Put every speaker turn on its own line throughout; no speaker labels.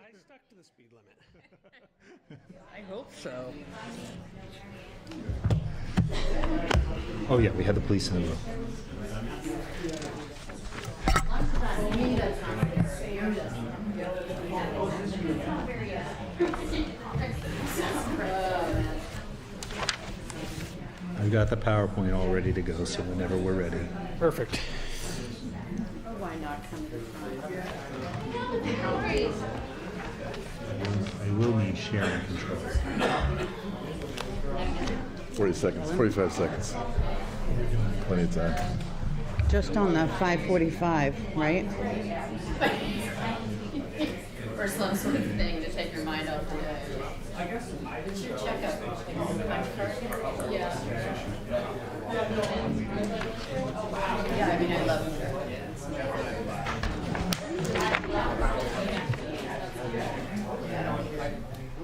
I stuck to the speed limit.
I hope so.
Oh yeah, we had the police in the room. I've got the PowerPoint all ready to go, so whenever we're ready.
Perfect.
Why not come to the front?
I will need sharing control.
40 seconds, 45 seconds. Plenty of time.
Just on the 5:45, right?
Or some sort of thing to take your mind off the day. It's your checkup. Yeah. Yeah, I mean, I love it.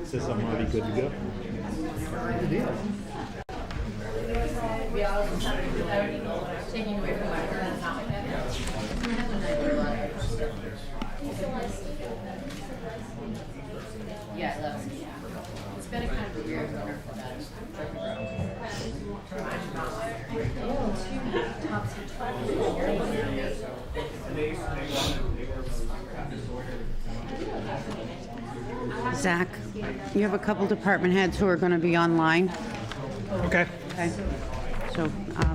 Says I'm already good to go.
Taking away from my current topic. Yeah, I love it. It's been a kind of weird winter for that.
Zach, you have a couple department heads who are going to be online.
Okay.
Okay. So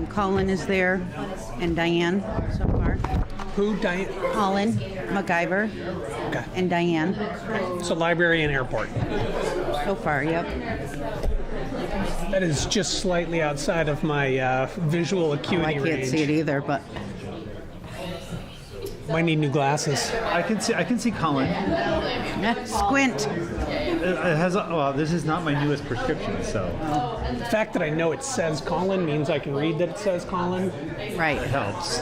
Colin is there and Diane so far.
Who, Diane?
Colin, MacGyver,
Okay.
and Diane
So library and airport.
so far, yep.
That is just slightly outside of my visual
I
acuity
can't
range.
see it either, but
Might need new glasses.
I can see Colin.
squint.
It has well, this is not my newest prescription, so
The fact that I know it says Colin means I can read that it says Colin.
Right.
it helps.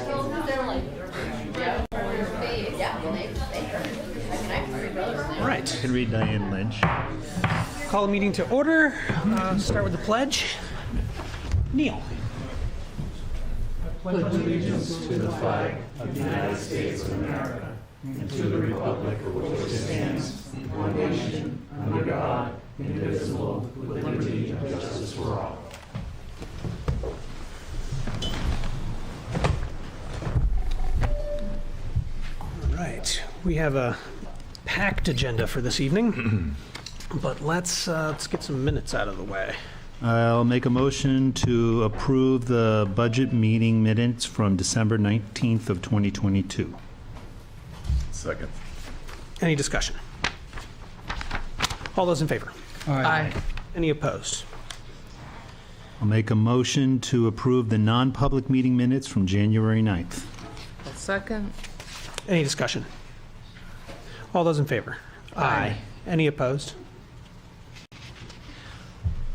All right.
I can read Diane Lynch.
Call a meeting to order. Start with the pledge. Neil.
To the flag of the United States of America and to the republic for which it stands, one nation, under God, indivisible, with liberty and justice for all.
All right. We have a packed agenda for this evening, but let's get some minutes out of the way.
I'll make a motion to approve the budget meeting minutes from December 19th of 2022.
Second.
Any discussion? All those in favor?
Aye.
Any opposed?
I'll make a motion to approve the non-public meeting minutes from January 9th.
Second.
Any discussion? All those in favor? Aye. Any opposed?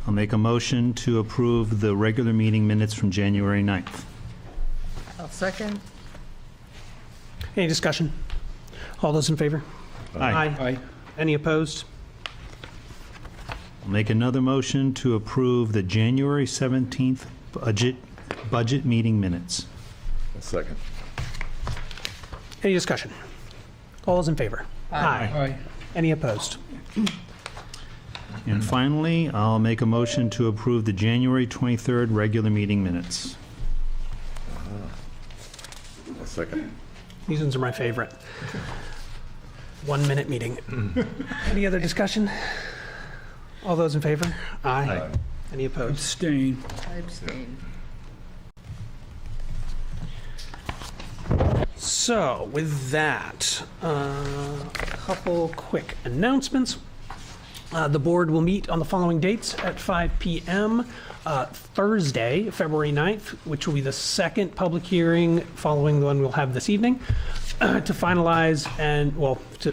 I'll make a motion to approve the regular meeting minutes from January 9th.
I'll second.
Any discussion? All those in favor?
Aye.
Any opposed?
I'll make another motion to approve the January 17th budget meeting minutes.
Second.
Any discussion? All those in favor?
Aye.
Any opposed?
And finally, I'll make a motion to approve the January 23rd regular meeting minutes.
Second.
These ones are my favorite. 1 minute meeting. Any other discussion? All those in favor? Aye. Any opposed?
Abstain.
I abstain.
So, with that, a couple quick announcements. The board will meet on the following dates at 5 p.m. Thursday, February 9th, which will be the second public hearing following the one we'll have this evening, to finalize and,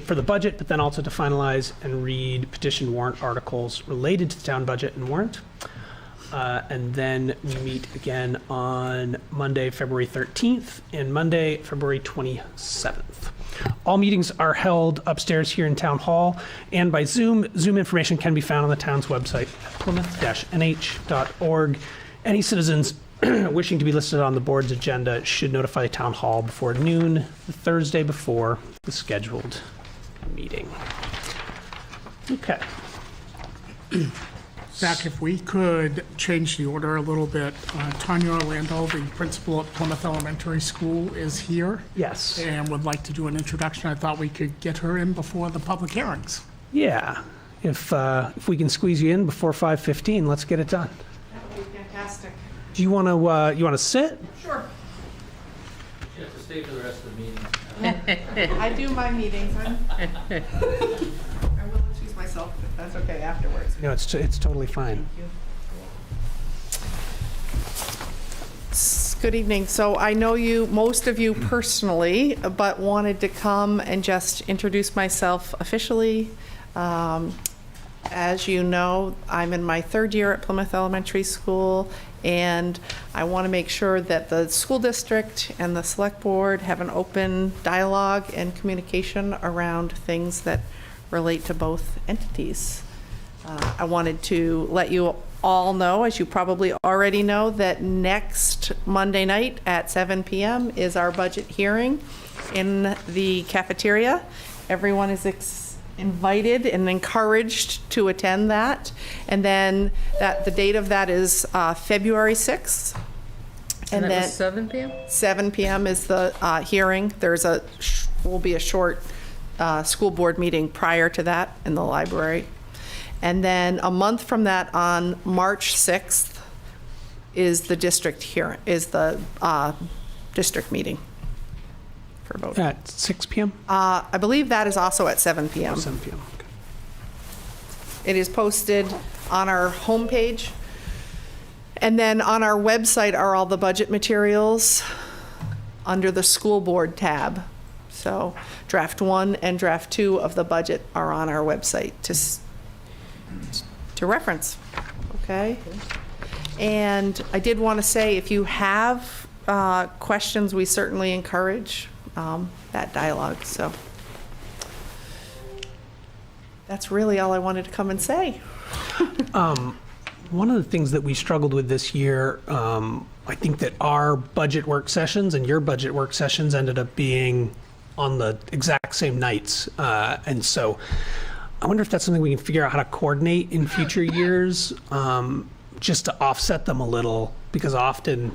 for the budget, but then also to finalize and read petition warrant articles related to the town budget and warrant. And then we meet again on Monday, February 13th, and Monday, February 27th. All meetings are held upstairs here in Town Hall and by Zoom. Zoom information can be found on the town's website, plymouth-nh.org. Any citizens wishing to be listed on the board's agenda should notify the Town Hall before noon, the Thursday before the scheduled meeting. Okay.
Zach, if we could change the order a little bit, Tanya Orlando, the principal at Plymouth Elementary School, is here
Yes.
and would like to do an introduction. I thought we could get her in before the public hearings.
Yeah. If we can squeeze you in before 5:15, let's get it done.
That would be fantastic.
Do you want to sit?
Sure.
You have to stay for the rest of the meeting.
I do my meetings. I will excuse myself if that's okay afterwards.
No, it's totally fine.
Good evening. So I know you, most of you personally, but wanted to come and just introduce myself officially. As you know, I'm in my third year at Plymouth Elementary School, and I want to make sure that the school district and the select board have an open dialogue and communication around things that relate to both entities. I wanted to let you all know, as you probably already know, that next Monday night at 7 p.m. is our budget hearing in the cafeteria. Everyone is invited and encouraged to attend that. And then the date of that is February 6th.
And that
then
was 7 p.m.?
7 p.m. is the hearing. Will be a short school board meeting prior to that in the library. And then a month from that, on March 6th, is the district hearing, is the district meeting for voting.
At 6 p.m.?
I believe that is also at 7 p.m.
7 p.m. Okay.
It is posted on our homepage. And then on our website are all the budget materials under the school board tab. So draft 1 and draft 2 of the budget are on our website to reference, okay? And I did want to say, if you have questions, we certainly encourage that dialogue. So that's really all I wanted to come and say.
One of the things that we struggled with this year, I think that our budget work sessions and your budget work sessions ended up being on the exact same nights. And so I wonder if that's something we can figure out how to coordinate in future years, just to offset them a little, because often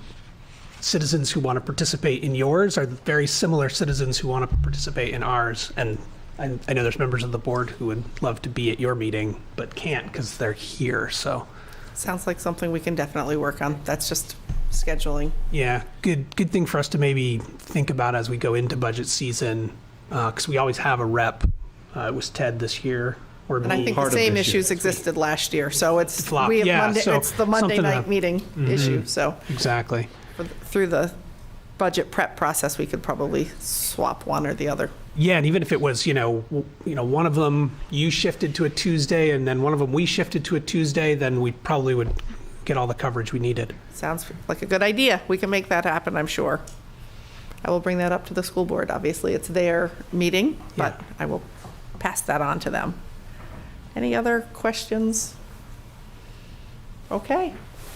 citizens who want to participate in yours are very similar citizens who want to participate in ours. And I know there's members of the board who would love to be at your meeting, but can't because they're here, so.
Sounds like something we can definitely work on. That's just scheduling.
Yeah, good thing for us to maybe think about as we go into budget season, because we always have a rep. It was Ted this year, or
And I
me.
think the same issues existed last year, so it's
Flop.
we have
Yeah,
Monday,
so
it's the Monday
something
night
to-
meeting issue. So
Exactly.
through the budget prep process, we could probably swap one or the other.
Yeah, and even if it was, one of them you shifted to a Tuesday, and then one of them we shifted to a Tuesday, then we probably would get all the coverage we needed.
Sounds like a good idea. We can make that happen, I'm sure. I will bring that up to the school board. Obviously, it's their meeting, but I will pass that on to them. Any other questions? Okay.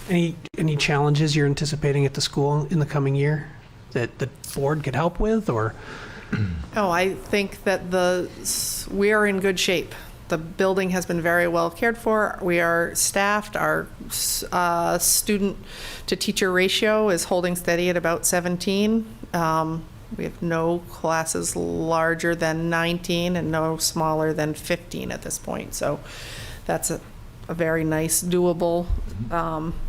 Any challenges you're anticipating at the school in the coming year that the board could help with, or?
Oh, I think that we are in good shape. The building has been very well cared for. We are staffed. Our student to teacher ratio is holding steady at about 17. We have no classes larger than 19 and no smaller than 15 at this point. So that's a very nice, doable,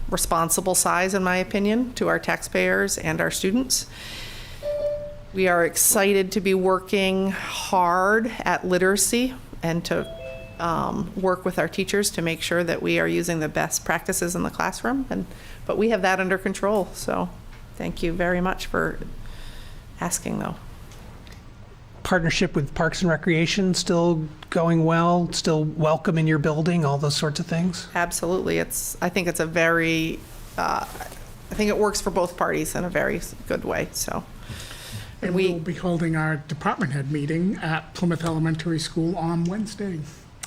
responsible size, in my opinion, to our taxpayers and our students. We are excited to be working hard at literacy and to work with our teachers to make sure that we are using the best practices in the classroom. But we have that under control. So thank you very much for asking, though.
Partnership with Parks and Recreation still going well, still welcome in your building, all those sorts of things?
Absolutely. I think it's a very, I think it works for both parties in a very good way, so.
And we will be holding our department head meeting at Plymouth Elementary School on Wednesday.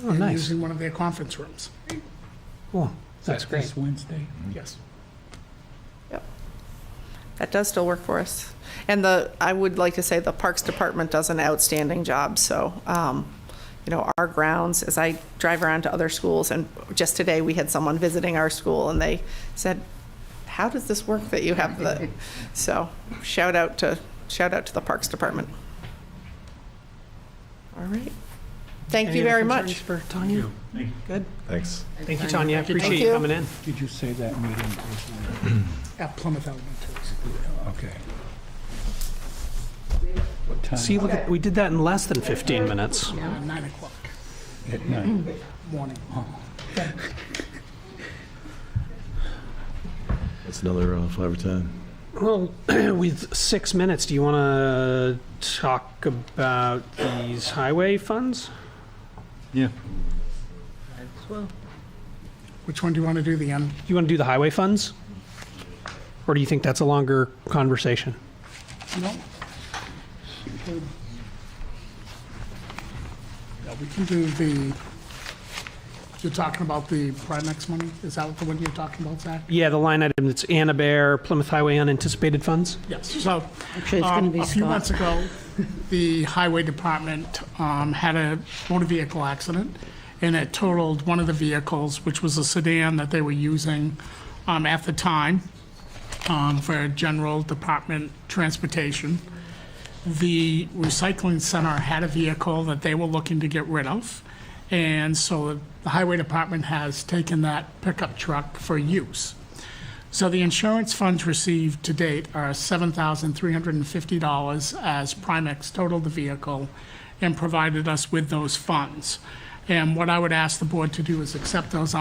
Oh, nice.
Using one of their conference rooms.
Cool, that's great.
This Wednesday? Yes.
Yep. That does still work for us. And I would like to say the Parks Department does an outstanding job, so our grounds as I drive around to other schools. And just today, we had someone visiting our school, and they said, how does this work that you have the, so shout out to the Parks Department. All right. Thank
Any
you
other
very
concerns
much.
for Tanya? Good.
Thanks.
Thank you, Tanya. Appreciate
Thank
you
you.
coming in.
Did you say that meeting was
At Plymouth Elementary.
okay? What time?
See, look, we did that in less than 15 minutes.
9 o'clock
At night?
morning.
That's another 5 or 10.
Well, with 6 minutes, do you want to talk about these highway funds?
Yeah.
Which one do you want to do, the end?
Do you want to do the highway funds? Or do you think that's a longer conversation?
No? Yeah, we can do you're talking about the Primex money? Is that the one you're talking about, Zach?
Yeah, the line item that's Anna Bear, Plymouth Highway unanticipated funds.
Yes, so,
Actually, it's going to be
a few
Scott.
months ago, the highway department had a motor vehicle accident, and it totaled one of the vehicles, which was a sedan that they were using at the time for general department transportation. The recycling center had a vehicle that they were looking to get rid of, and so the highway department has taken that pickup truck for use. So the insurance funds received to date are $7,350 as Primex totaled the vehicle and provided us with those funds. And what I would ask the board to do is accept those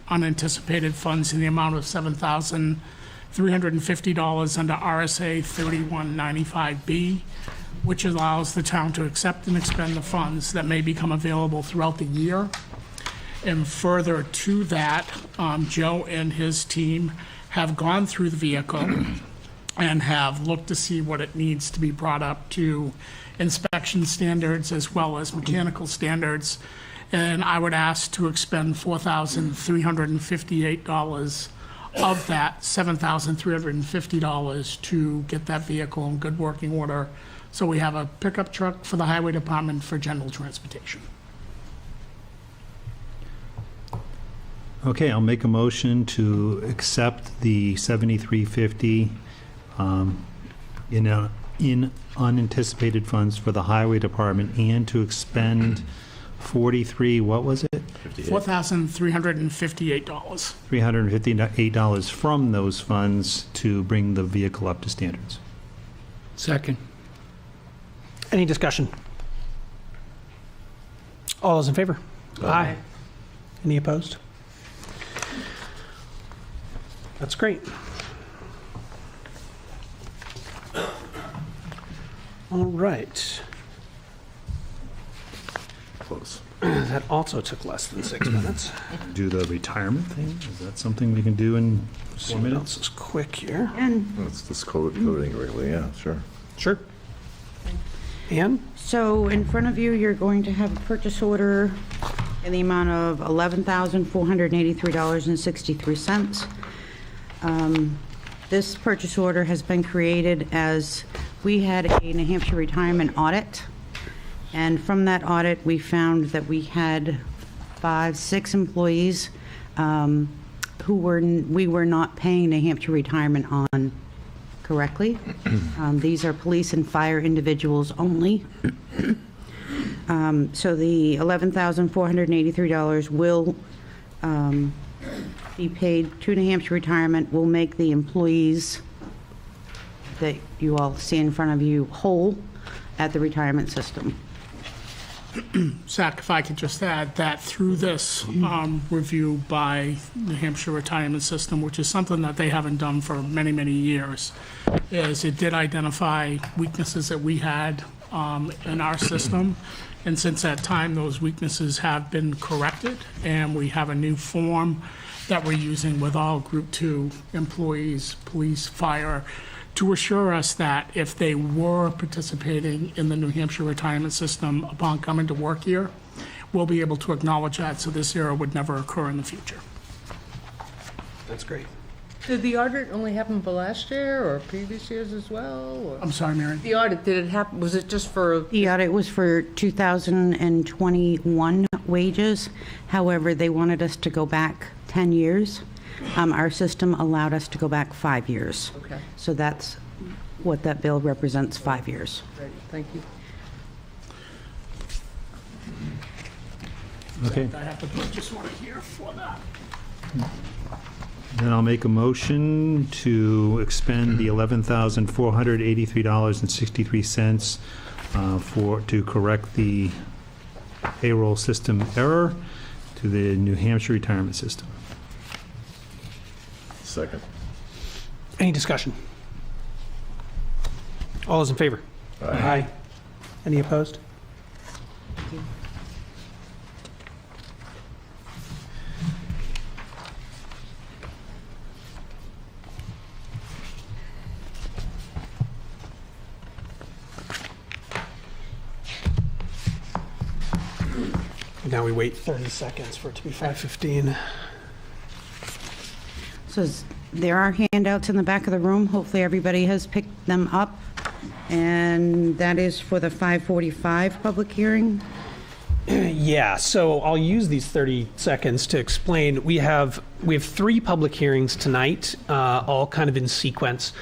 unanticipated funds in the amount of $7,350 under RSA 3195B, which allows the town to accept and expend the funds that may become available throughout the year. And further to that, Joe and his team have gone through the vehicle and have looked to see what it needs to be brought up to inspection standards as well as mechanical standards. And I would ask to expend $4,358 of that $7,350 to get that vehicle in good working order. So we have a pickup truck for the highway department for general transportation.
Okay, I'll make a motion to accept the $7,350 in unanticipated funds for the highway department and to expend 43, what was it?
$4,358.
$358 from those funds to bring the vehicle up to standards.
Second.
Any discussion? All those in favor? Aye. Any opposed? That's great. All right.
Close.
That also took less than 6 minutes.
Do the retirement thing? Is that something we can do in 4
Someone
minutes?
else is quick here.
And
That's this coding regularly, yeah, sure.
Sure. Ann?
so in front of you, you're going to have a purchase order in the amount of $11,483.63. This purchase order has been created as we had a New Hampshire retirement audit. And from that audit, we found that we had 6 employees who we were not paying New Hampshire retirement on correctly. These are police and fire individuals only. So the $11,483 will be paid to New Hampshire retirement. Will make the employees that you all see in front of you whole at the retirement system.
Zach, if I could just add that through this review by New Hampshire Retirement System, which is something that they haven't done for many, many years, is it did identify weaknesses that we had in our system. And since that time, those weaknesses have been corrected, and we have a new form that we're using with all Group 2 employees, police, fire, to assure us that if they were participating in the New Hampshire retirement system upon coming to work here, we'll be able to acknowledge that, so this error would never occur in the future.
That's great.
Did the audit only happen for last year or previous years as well? Or?
I'm sorry, Mary.
The audit, did it happen, was it just for?
The audit was for 2021 wages. However, they wanted us to go back 10 years. Our system allowed us to go back 5 years.
Okay,
So that's what that bill represents, 5 years.
great, thank you.
Okay,
I have to purchase one here for that.
then I'll make a motion to expend the $11,483.63 to correct the payroll system error to the New Hampshire retirement system.
Second.
Any discussion? All those in favor? Aye. Any opposed? Now we wait 30 seconds for it to be 5:15.
So there are handouts in the back of the room. Hopefully, everybody has picked them up. And that is for the 5:45 public hearing.
Yeah, so I'll use these 30 seconds to explain. We have 3 public hearings tonight, all kind of in sequence.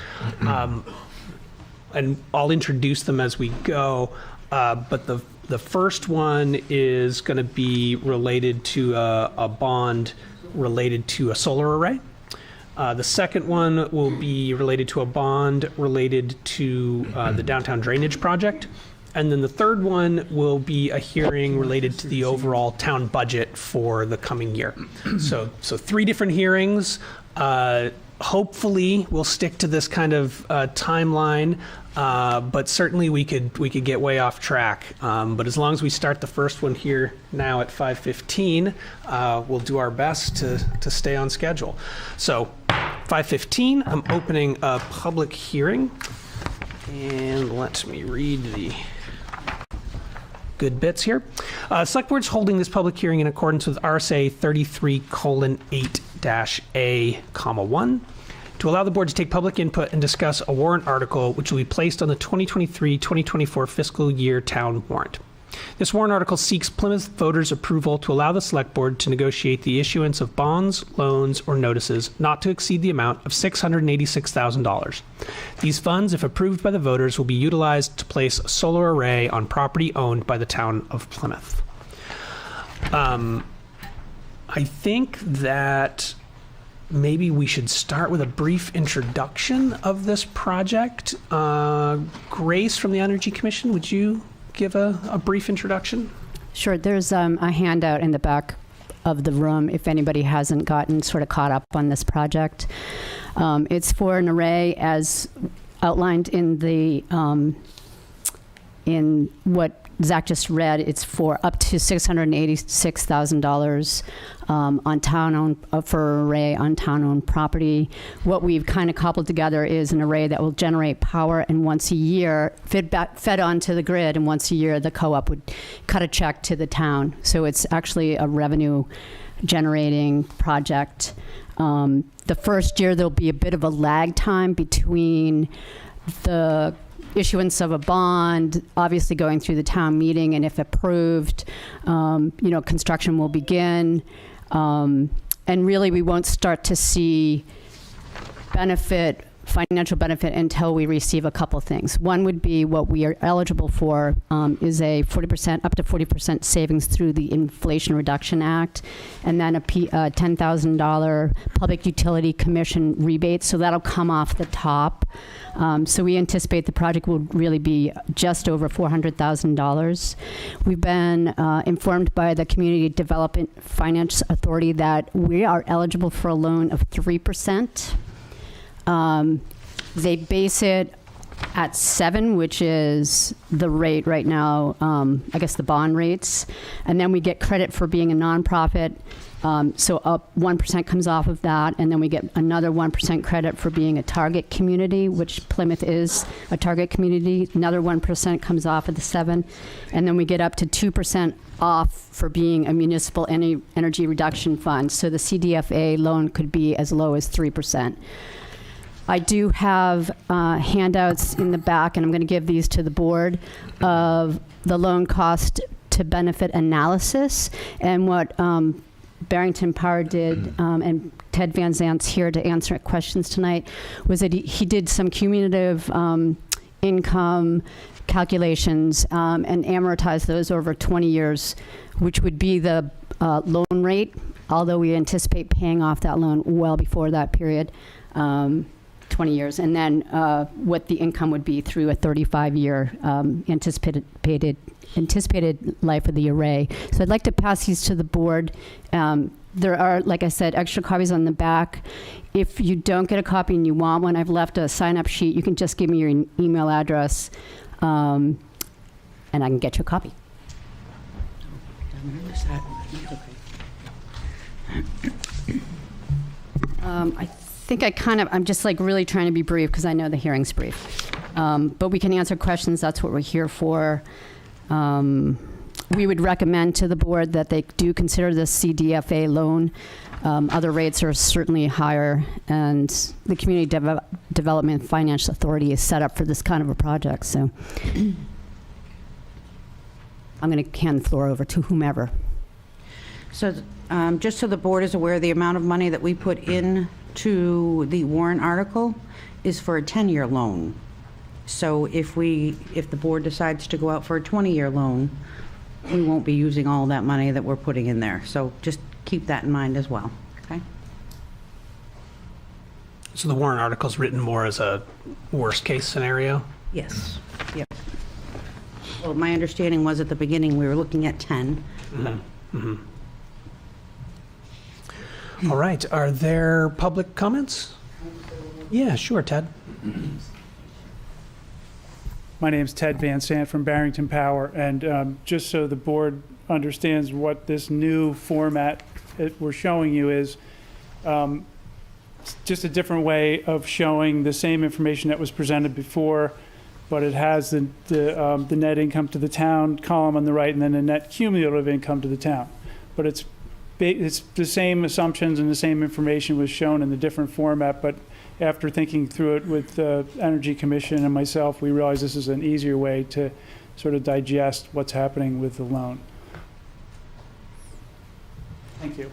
And I'll introduce them as we go. But the first one is going to be related to a bond related to a solar array. The second one will be related to a bond related to the downtown drainage project. And then the third one will be a hearing related to the overall town budget for the coming year. So 3 different hearings. Hopefully, we'll stick to this kind of timeline, but certainly we could get way off track. But as long as we start the first one here now at 5:15, we'll do our best to stay on schedule. So 5:15, I'm opening a public hearing, and let me read the good bits here. Select Board's holding this public hearing in accordance with RSA 33:8-A(1) to allow the board to take public input and discuss a warrant article which will be placed on the 2023-2024 fiscal year town warrant. This warrant article seeks Plymouth voters' approval to allow the Select Board to negotiate the issuance of bonds, loans, or notices not to exceed the amount of $686,000. These funds, if approved by the voters, will be utilized to place a solar array on property owned by the town of Plymouth. I think that maybe we should start with a brief introduction of this project. Grace from the Energy Commission, would you give a brief introduction?
Sure. There's a handout in the back of the room if anybody hasn't gotten sort of caught up on this project. It's for an array as outlined in the in what Zach just read. It's for up to $686,000 on town-owned for an array on town-owned property. What we've kind of cobbled together is an array that will generate power, and once a year fed onto the grid, and once a year the co-op would cut a check to the town. So it's actually a revenue-generating project. The first year there'll be a bit of a lag time between the issuance of a bond, obviously going through the town meeting, and if approved, construction will begin. And really, we won't start to see financial benefit until we receive a couple things. One would be what we are eligible for is a 40%, up to 40% savings through the Inflation Reduction Act, and then a $10,000 Public Utility Commission rebate. So that'll come off the top. So we anticipate the project will really be just over $400,000. We've been informed by the Community Development Finance Authority that we are eligible for a loan of 3%. They base it at 7, which is the rate right now, I guess the bond rates. And then we get credit for being a nonprofit. So up 1% comes off of that, and then we get another 1% credit for being a target community, which Plymouth is a target community. Another 1% comes off of the 7, and then we get up to 2% off for being a municipal energy reduction fund. So the CDFA loan could be as low as 3%. I do have handouts in the back, and I'm going to give these to the board, of the loan cost to benefit analysis and what Barrington Power did, and Ted Van Zant's here to answer questions tonight, was that he did some cumulative income calculations and amortized those over 20 years, which would be the loan rate, although we anticipate paying off that loan well before that period, 20 years, and then what the income would be through a 35-year anticipated life of the array. So I'd like to pass these to the board. There are, like I said, extra copies on the back. If you don't get a copy and you want one, I've left a sign-up sheet. You can just give me your email address, and I can get you a copy. I think I'm just like really trying to be brief because I know the hearing's brief. But we can answer questions. That's what we're here for. We would recommend to the board that they do consider this CDFA loan. Other rates are certainly higher, and the Community Development Financial Authority is set up for this kind of a project. So I'm going to hand the floor over to whomever.
So just so the board is aware, the amount of money that we put in to the warrant article is for a 10-year loan. So if the board decides to go out for a 20-year loan, we won't be using all that money that we're putting in there. So just keep that in mind as well, okay?
So the warrant article's written more as a worst-case scenario?
Yes. Yep. Well, my understanding was at the beginning, we were looking at 10.
All right, are there public comments? Yeah, sure, Ted.
My name's Ted Van Sant from Barrington Power, and just so the board understands what this new format that we're showing you is, just a different way of showing the same information that was presented before, but it has the net income to the town column on the right, and then the net cumulative income to the town. But it's the same assumptions and the same information was shown in the different format, but after thinking through it with the Energy Commission and myself, we realized this is an easier way to sort of digest what's happening with the loan. Thank you.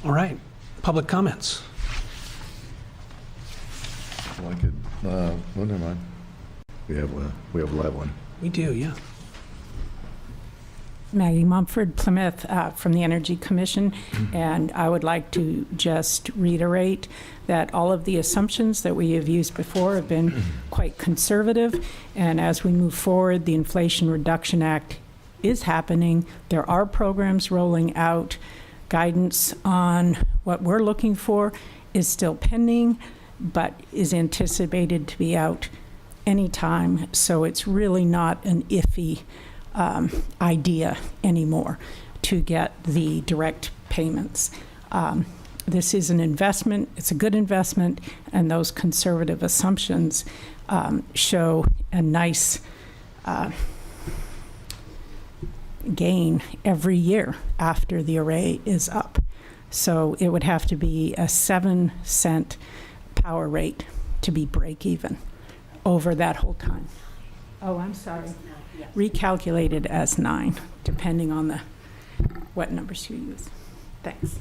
All right, public comments.
Well, I could, well, never mind. We have a live one.
We do, yeah.
Maggie Mumford, Plymouth, from the Energy Commission, and I would like to just reiterate that all of the assumptions that we have used before have been quite conservative, and as we move forward, the Inflation Reduction Act is happening. There are programs rolling out. Guidance on what we're looking for is still pending, but is anticipated to be out anytime, so it's really not an iffy idea anymore to get the direct payments. This is an investment, it's a good investment, and those conservative assumptions show a nice gain every year after the array is up. So it would have to be a 7-cent power rate to be break even over that whole time. Oh, I'm sorry. Recalculated as 9, depending on what numbers you use. Thanks.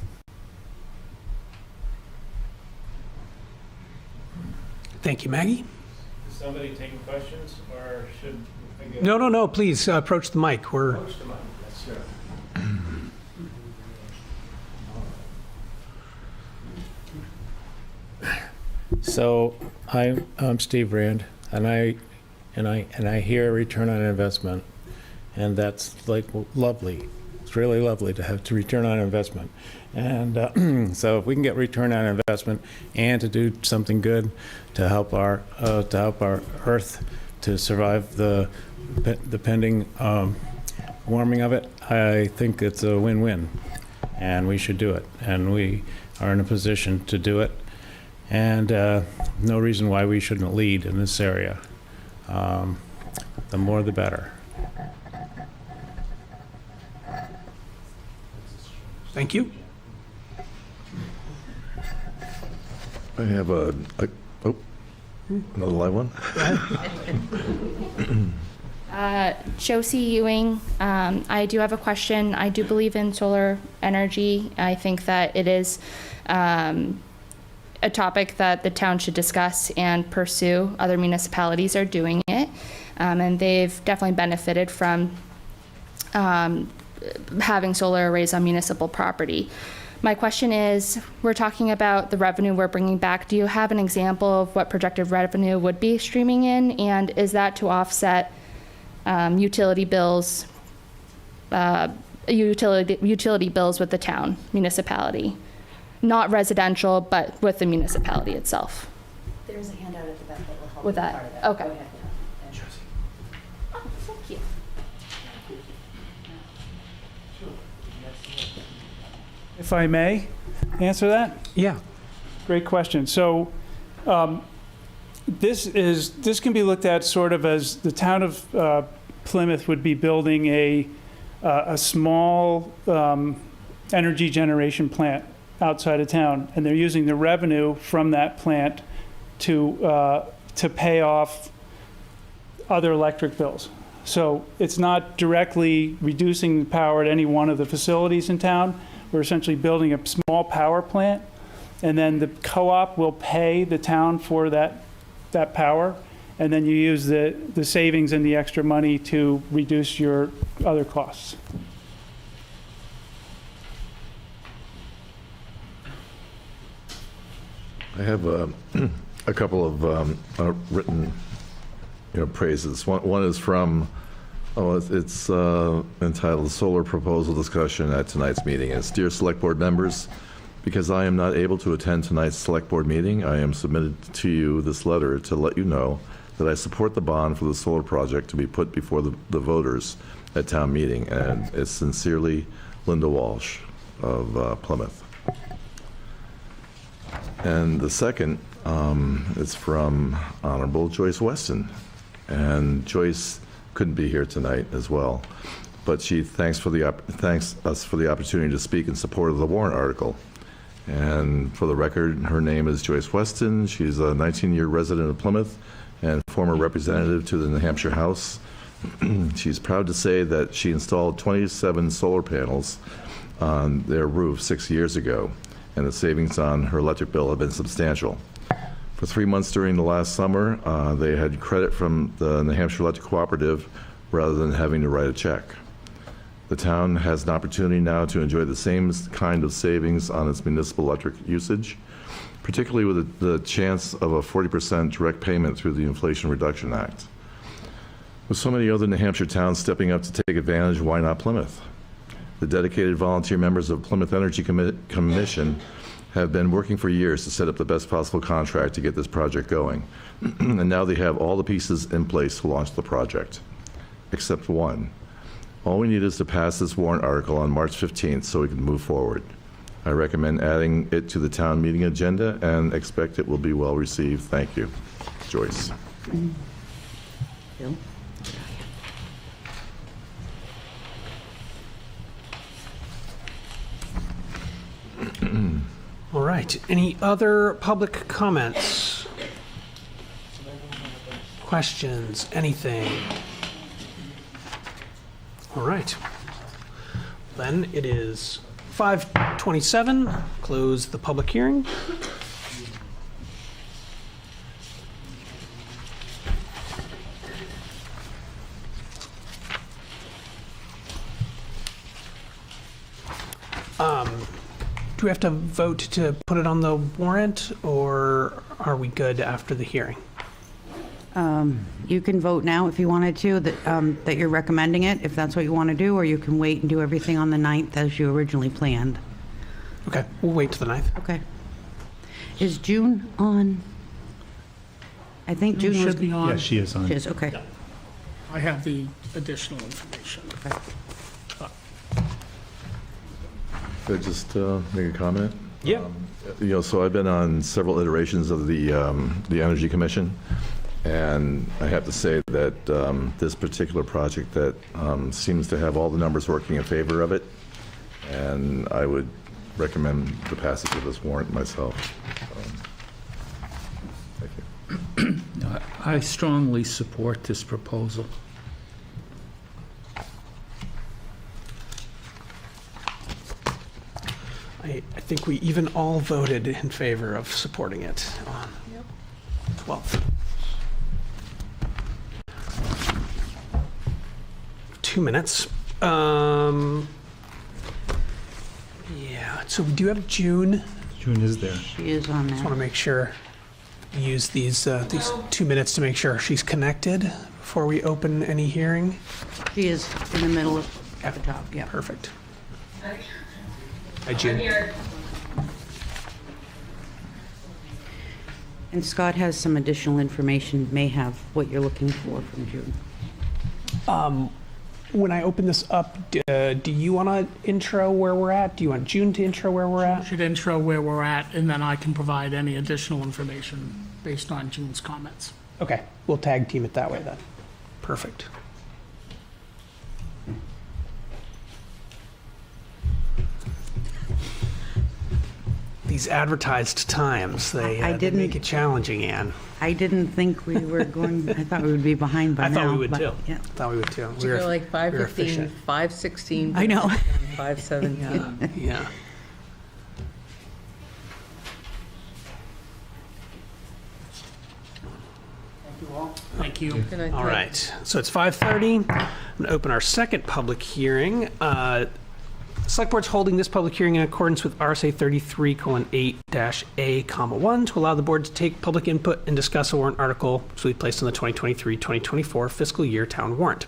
Thank you, Maggie.
Is somebody taking questions, or should I get...
No, please approach the mic.
Approach the mic, yes, sir.
So I'm Steve Rand, and I hear return on investment, and that's like lovely. It's It's really lovely to have to return on investment. And so if we can get return on investment and to do something good to help our Earth to survive the pending warming of it, I think it's a win-win, and we should do it. And we are in a position to do it, and no reason why we shouldn't lead in this area. The more the better.
Thank you.
I have another live one.
Josie Ewing. I do have a question. I do believe in solar energy. I think that it is a topic that the town should discuss and pursue. Other municipalities are doing it, and they've definitely benefited from having solar arrays on municipal property. My question is, we're talking about the revenue we're bringing back. Do you have an example of what projected revenue would be streaming in? And is that to offset utility bills, utility bills with the town, municipality? Not residential, but with the municipality itself.
There's a handout at the back that will help
With that?
part of that.
Okay.
Go ahead.
Oh, thank you.
If I may answer that?
Yeah.
Great question. So this can be looked at sort of as the town of Plymouth would be building a small energy generation plant outside of town, and they're using the revenue from that plant to pay off other electric bills. So it's not directly reducing the power at any one of the facilities in town. We're essentially building a small power plant, and then the co-op will pay the town for that power, and then you use the savings and the extra money to reduce your other costs.
I have a couple of written, praises. One is from, it's entitled "Solar Proposal Discussion at Tonight's Meeting." It's, "Dear Select Board members, because I am not able to attend tonight's Select Board meeting, I am submitted to you this letter to let you know that I support the bond for the solar project to be put before the voters at town meeting." And it's sincerely Linda Walsh of Plymouth. And the second is from Honorable Joyce Weston. And Joyce couldn't be here tonight as well, but she thanks us for the opportunity to speak in support of the warrant article. And for the record, her name is Joyce Weston. She's a 19-year resident of Plymouth and former representative to the New Hampshire House. She's proud to say that she installed 27 solar panels on their roof 6 years ago, and the savings on her electric bill have been substantial. For 3 months during the last summer, they had credit from the New Hampshire Electric Cooperative rather than having to write a check. The town has an opportunity now to enjoy the same kind of savings on its municipal electric usage, particularly with the chance of a 40% direct payment through the Inflation Reduction Act. With so many other New Hampshire towns stepping up to take advantage, why not Plymouth? The dedicated volunteer members of Plymouth Energy Commission have been working for years to set up the best possible contract to get this project going. And now they have all the pieces in place to launch the project, except one. All we need is to pass this warrant article on March 15th so we can move forward. I recommend adding it to the town meeting agenda and expect it will be well received. Thank you. Joyce.
Bill?
All right. Any other public comments? Questions? Anything? All right. Then it is 5:27. Close the public hearing. Do we have to vote to put it on the warrant, or are we good after the hearing?
Yeah, You can vote now if you wanted to, that you're recommending it, if that's what you want to do, or you can wait and do everything on the 9th as you originally planned.
Okay, we'll wait to the 9th.
Okay. Is June on? I think June was.
Should be on.
Yes, she is on.
She is, okay.
I have the additional information.
Okay.
Could I just make a comment?
Yeah.
So I've been on several iterations of the Energy Commission, and I have to say that this particular project that seems to have all the numbers working in favor of it, and I would recommend the passage of this warrant myself. Thank you.
I strongly support this proposal.
I think we even all voted in favor of supporting it on 12th. 2 minutes. Yeah, so we do have June.
June is there.
She is on
Just want to
there.
make sure we use these 2 minutes to make sure she's connected before we open any hearing.
She is in the middle of, at the top, yeah.
Perfect. Hi, June.
And Scott has some additional information, may have what you're looking for from June.
When I open this up, do you want to intro where we're at? Do you want June to intro where we're at?
Should intro where we're at, and then I can provide any additional information based on June's comments.
Okay, we'll tag team it that way then. Perfect. These advertised times, they
didn't-
make it challenging, Ann.
I didn't think we were going, I thought we would be behind by
I
now.
thought we would
but,
too.
Yeah.
I thought we would too.
You go like
we were
5:15,
efficient.
5:16.
I know.
5:17.
Yeah.
Thank you.
Good night.
All right, so it's 5:30. I'm going to open our second public hearing. Select Board's holding this public hearing in accordance with RSA 33:8-A(1) to allow the board to take public input and discuss a warrant article to be placed on the 2023-2024 fiscal year town warrant.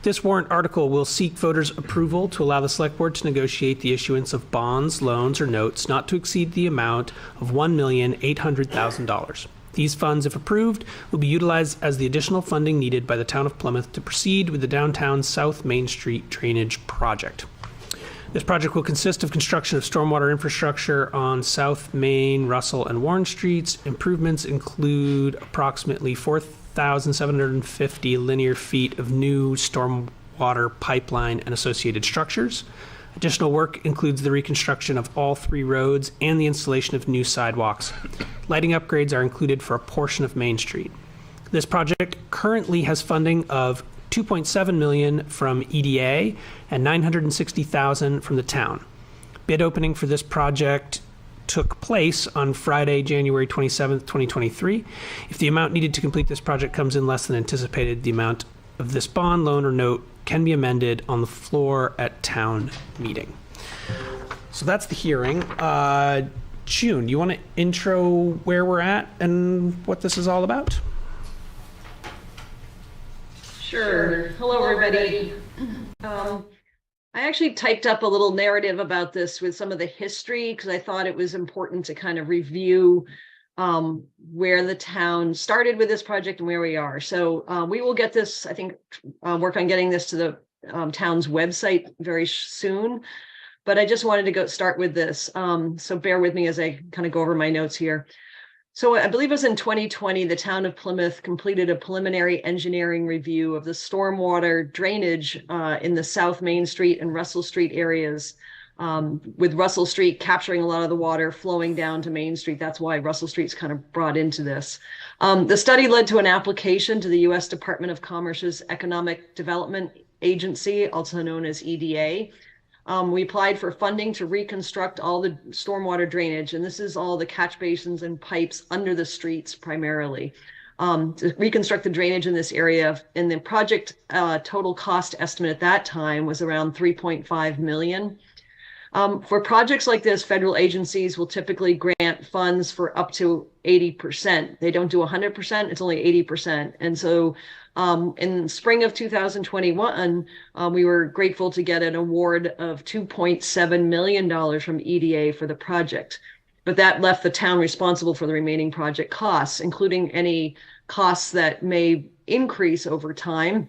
This warrant article will seek voters' approval to allow the Select Board to negotiate the issuance of bonds, loans, or notes not to exceed the amount of $1,800,000. These funds, if approved, will be utilized as the additional funding needed by the town of Plymouth to proceed with the downtown South Main Street drainage project. This project will consist of construction of stormwater infrastructure on South Main, Russell, and Warren Streets. Improvements include approximately 4,750 linear feet of new stormwater pipeline and associated structures. Additional work includes the reconstruction of all 3 roads and the installation of new sidewalks. Lighting upgrades are included for a portion of Main Street. This project currently has funding of $2.7 million from EDA and $960,000 from the town. Bid opening for this project took place on Friday, January 27th, 2023. If the amount needed to complete this project comes in less than anticipated, the amount of this bond, loan, or note can be amended on the floor at town meeting. So that's the hearing. June, you want to intro where we're at and what this is all about?
Sure. Hello, everybody. I actually typed up a little narrative about this with some of the history because I thought it was important to kind of review where the town started with this project and where we are. So we will get this, I think, work on getting this to the town's website very soon. But I just wanted to start with this. So bear with me as I kind of go over my notes here. So I believe it was in 2020, the town of Plymouth completed a preliminary engineering review of the stormwater drainage in the South Main Street and Russell Street areas, with Russell Street capturing a lot of the water flowing down to Main Street. That's why Russell Street's kind of brought into this. The study led to an application to the U.S. Department of Commerce's Economic Development Agency, also known as EDA. We applied for funding to reconstruct all the stormwater drainage, and this is all the catch basins and pipes under the streets primarily, to reconstruct the drainage in this area. And the project total cost estimate at that time was around $3.5 million. For projects like this, federal agencies will typically grant funds for up to 80%. They don't do 100%, it's only 80%. And so in spring of 2021, we were grateful to get an award of $2.7 million from EDA for the project. But that left the town responsible for the remaining project costs, including any costs that may increase over time.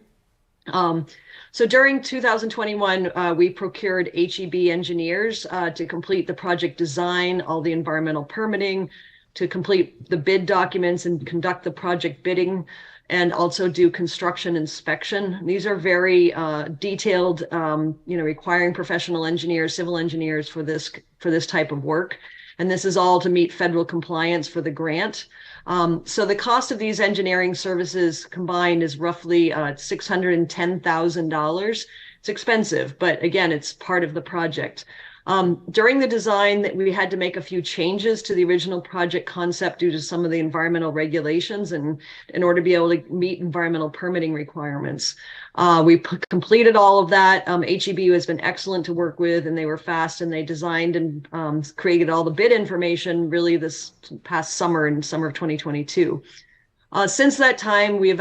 So during 2021, we procured HEB engineers to complete the project design, all the environmental permitting, to complete the bid documents and conduct the project bidding, and also do construction inspection. These are very detailed, requiring professional engineers, civil engineers for this type of work. And this is all to meet federal compliance for the grant. So the cost of these engineering services combined is roughly $610,000. It's expensive, but again, it's part of the project. During the design, we had to make a few changes to the original project concept due to some of the environmental regulations and in order to be able to meet environmental permitting requirements. We completed all of that. HEB has been excellent to work with, and they were fast, and they designed and created all the bid information really this past summer, in summer of 2022. Since that time, we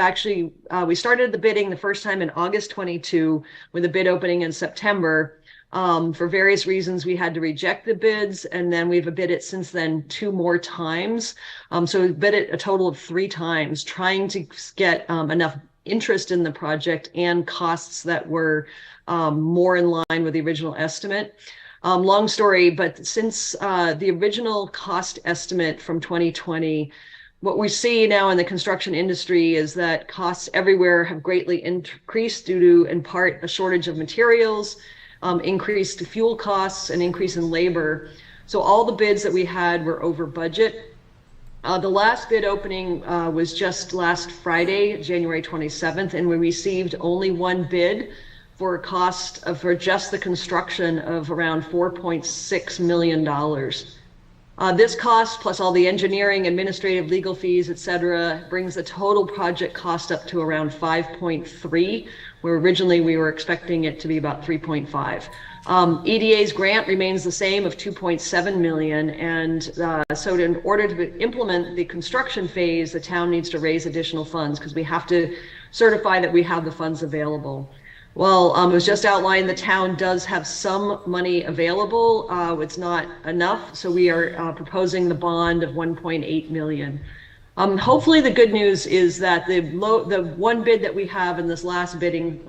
started the bidding the first time in August 22 with a bid opening in September. For various reasons, we had to reject the bids, and then we've bid it since then 2 more times. So we've bid it a total of 3 times, trying to get enough interest in the project and costs that were more in line with the original estimate. Long story, but since the original cost estimate from 2020, what we see now in the construction industry is that costs everywhere have greatly increased due to, in part, a shortage of materials, increased fuel costs, and increase in labor. So all the bids that we had were over budget. The last bid opening was just last Friday, January 27th, and we received only 1 bid for a cost for just the construction of around $4.6 million. This cost, plus all the engineering, administrative, legal fees, et cetera, brings the total project cost up to around 5.3, where originally we were expecting it to be about 3.5. EDA's grant remains the same of 2.7 million, and so in order to implement the construction phase, the town needs to raise additional funds because we have to certify that we have the funds available. Well, it was just outlined the town does have some money available. It's not enough, so we are proposing the bond of 1.8 million. Hopefully the good news is that the 1 bid that we have in this last bidding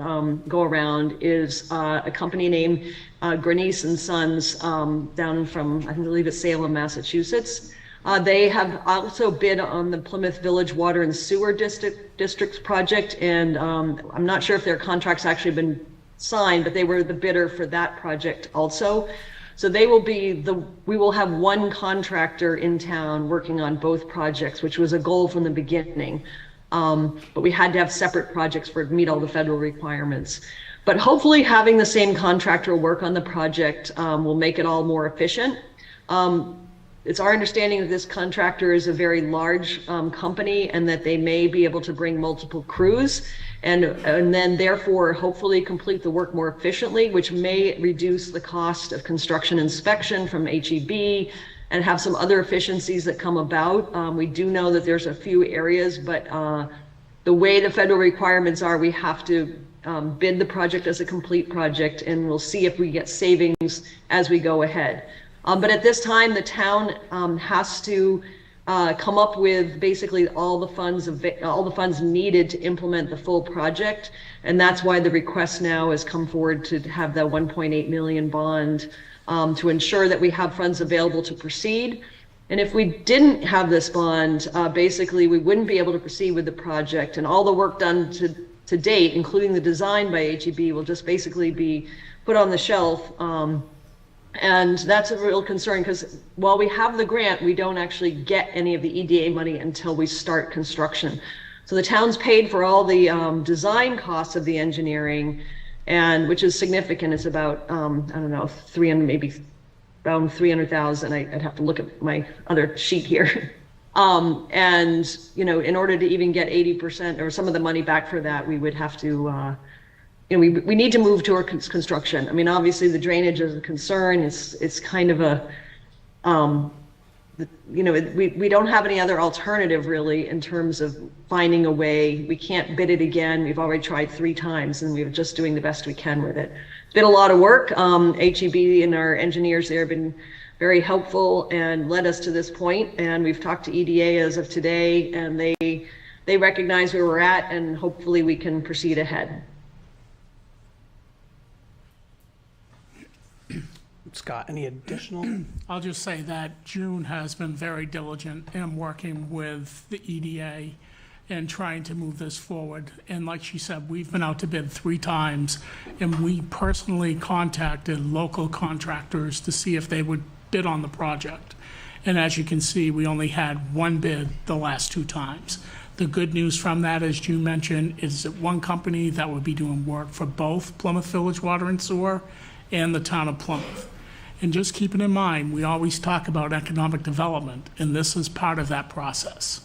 go around is a company named Grenice and Sons down from, I believe it's Salem, Massachusetts. They have also bid on the Plymouth Village Water and Sewer District's project, and I'm not sure if their contract's actually been signed, but they were the bidder for that project also. So they will be we will have 1 contractor in town working on both projects, which was a goal from the beginning. But we had to have separate projects to meet all the federal requirements. But hopefully having the same contractor work on the project will make it all more efficient. It's our understanding that this contractor is a very large company and that they may be able to bring multiple crews and then therefore hopefully complete the work more efficiently, which may reduce the cost of construction inspection from HEB and have some other efficiencies that come about. We do know that there's a few areas, but the way the federal requirements are, we have to bid the project as a complete project, and we'll see if we get savings as we go ahead. But at this time, the town has to come up with basically all the funds needed to implement the full project, and that's why the request now has come forward to have the 1.8 million bond to ensure that we have funds available to proceed. And if we didn't have this bond, basically we wouldn't be able to proceed with the project, and all the work done to date, including the design by HEB, will just basically be put on the shelf. And that's a real concern because while we have the grant, we don't actually get any of the EDA money until we start construction. So the town's paid for all the design costs of the engineering, and which is significant. It's about, I don't know, 300, maybe around 300,000. I'd have to look at my other sheet here. And, in order to even get 80% or some of the money back for that, we would have to we need to move toward construction. I mean, obviously the drainage is a concern. It's kind of a, we don't have any other alternative really in terms of finding a way. We can't bid it again. We've already tried 3 times and we're just doing the best we can with it. It's been a lot of work. HEB and our engineers there have been very helpful and led us to this point. And we've talked to EDA as of today, and they recognize where we're at, and hopefully we can proceed ahead.
Scott, any additional?
I'll just say that June has been very diligent in working with the EDA and trying to move this forward. And like she said, we've been out to bid 3 times, and we personally contacted local contractors to see if they would bid on the project. And as you can see, we only had 1 bid the last 2 times. The good news from that, as June mentioned, is that one company that would be doing work for both Plymouth Village Water and Sewer and the town of Plymouth. And just keeping in mind, we always talk about economic development, and this is part of that process.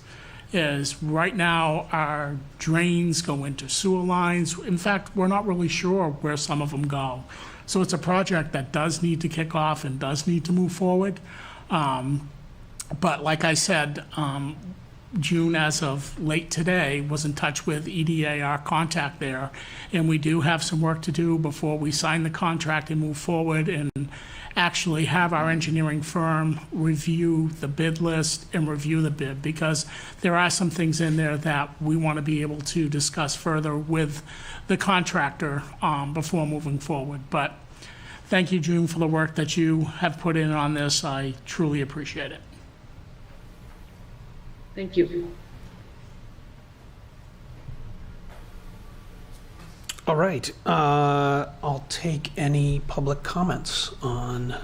Is right now our drains go into sewer lines. In fact, we're not really sure where some of them go. So it's a project that does need to kick off and does need to move forward. But like I said, June, as of late today, was in touch with EDA, our contact there, and we do have some work to do before we sign the contract and move forward and actually have our engineering firm review the bid list and review the bid, because there are some things in there that we want to be able to discuss further with the contractor before moving forward. But thank you, June, for the work that you have put in on this. I truly appreciate it.
Thank you.
All right, I'll take any public comments on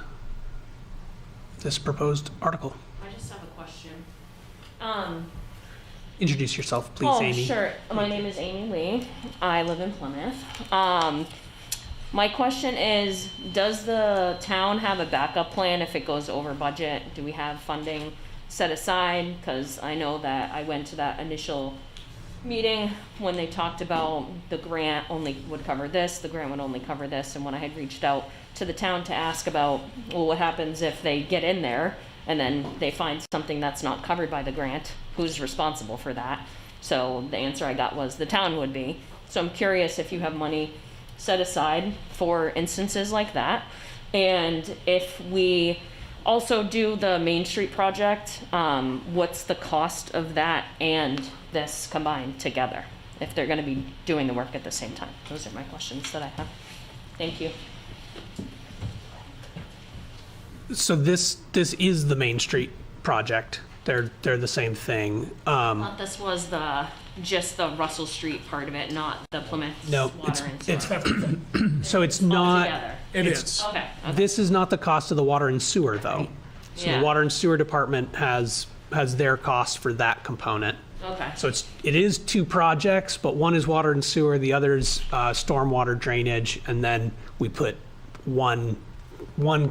this proposed article.
I just have a question.
Introduce yourself, please, Amy.
Sure. My name is Amy Lee. I live in Plymouth. My question is, does the town have a backup plan if it goes over budget? Do we have funding set aside? Because I know that I went to that initial meeting when they talked about the grant only would cover this, the grant would only cover this, and when I had reached out to the town to ask about, well, what happens if they get in there and then they find something that's not covered by the grant, who's responsible for that? So the answer I got was the town would be. So I'm curious if you have money set aside for instances like that, and if we also do the Main Street project, what's the cost of that and this combined together, if they're going to be doing the work at the same time? Those are my questions that I have. Thank you.
So this is the Main Street project. They're the same thing.
This was just the Russell Street part of it, not the Plymouth water and sewer.
It's so it's not.
Together.
It is.
Okay.
This is not the cost of the water and sewer, though. So
Yeah.
the water and sewer department has their cost for that component.
Okay.
So it is 2 projects, but one is water and sewer, the other is stormwater drainage, and then we put one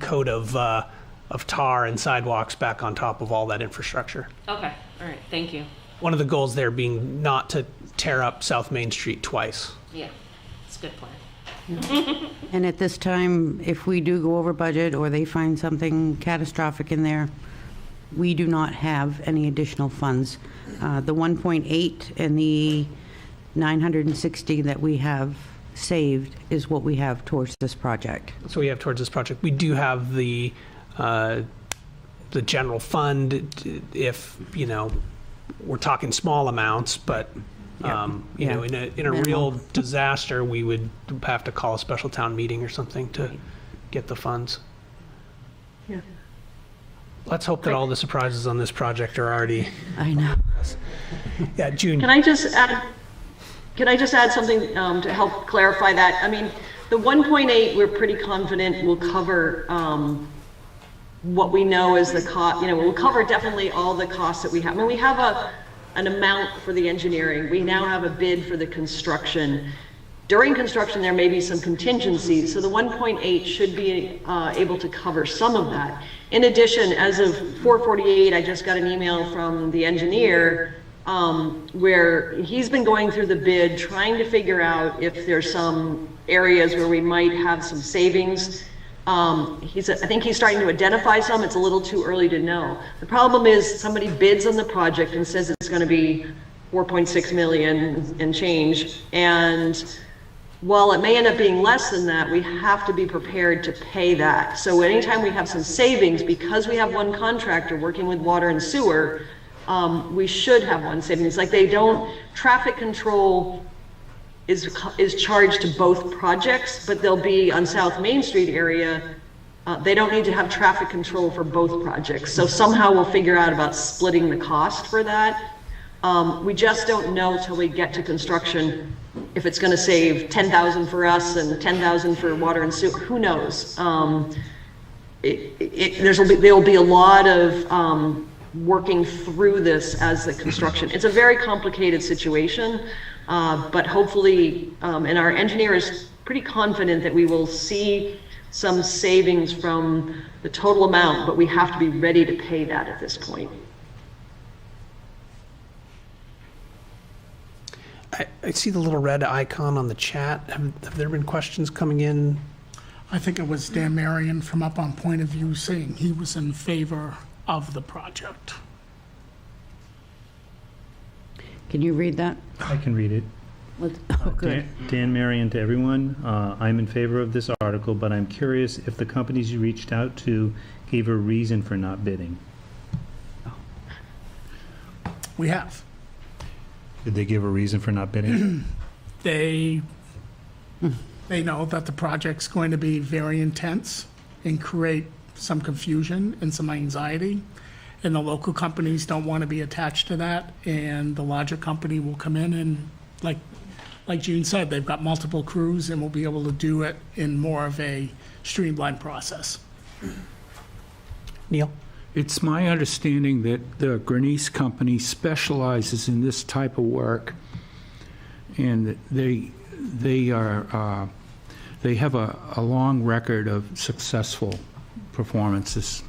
coat of tar and sidewalks back on top of all that infrastructure.
Okay. All right. Thank you.
One of the goals there being not to tear up South Main Street twice.
Yeah. It's a good plan.
And at this time, if we do go over budget or they find something catastrophic in there, we do not have any additional funds. The 1.8 and the 960 that we have saved is what we have towards this project.
So we have towards this project. We do have the general fund if, we're talking small amounts, but in a real disaster, we would have to call a special town meeting or something to get the funds.
Yeah.
Let's hope that all the surprises on this project are already.
I know.
Yeah, June.
Can I just add something to help clarify that? I mean, the 1.8, we're pretty confident will cover what we know is the cost. We'll cover definitely all the costs that we have. I mean, we have an amount for the engineering. We now have a bid for the construction. During construction, there may be some contingencies, so the 1.8 should be able to cover some of that. In addition, as of 4:48, I just got an email from the engineer where he's been going through the bid, trying to figure out if there's some areas where we might have some savings. I think he's starting to identify some. It's a little too early to know. The problem is somebody bids on the project and says it's going to be 4.6 million and change. And while it may end up being less than that, we have to be prepared to pay that. So anytime we have some savings, because we have one contractor working with water and sewer, we should have one savings. Like traffic control is charged to both projects, but they'll be on South Main Street area. They don't need to have traffic control for both projects. So somehow we'll figure out about splitting the cost for that. We just don't know till we get to construction if it's going to save 10,000 for us and 10,000 for water and sewer. Who knows? There'll be a lot of working through this as the construction. It's a very complicated situation, but hopefully, and our engineer is pretty confident that we will see some savings from the total amount, but we have to be ready to pay that at this point.
I see the little red icon on the chat. Have there been questions coming in?
I think it was Dan Marion from Up on Point of View saying he was in favor of the project.
Can you read that?
I can read it.
Oh, good.
Dan Marion to everyone. I'm in favor of this article, but I'm curious if the companies you reached out to gave a reason for not bidding.
We have.
Did they give a reason for not bidding?
They know that the project's going to be very intense and create some confusion and some anxiety, and the local companies don't want to be attached to that, and the larger company will come in and, like June said, they've got multiple crews and will be able to do it in more of a streamlined process.
Neil?
It's my understanding that the Grenice company specializes in this type of work, and they have a long record of successful performances.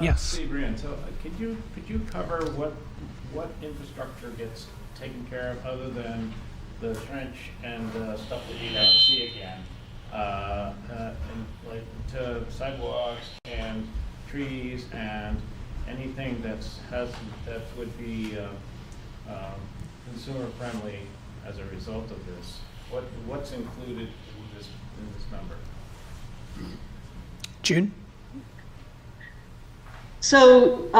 Yes.
Steve Ryan, so could you cover what infrastructure gets taken care of other than the trench and the stuff that you have to see again? And like to sidewalks and trees and anything that would be consumer friendly as a result of this. What's included in this number?
June?
So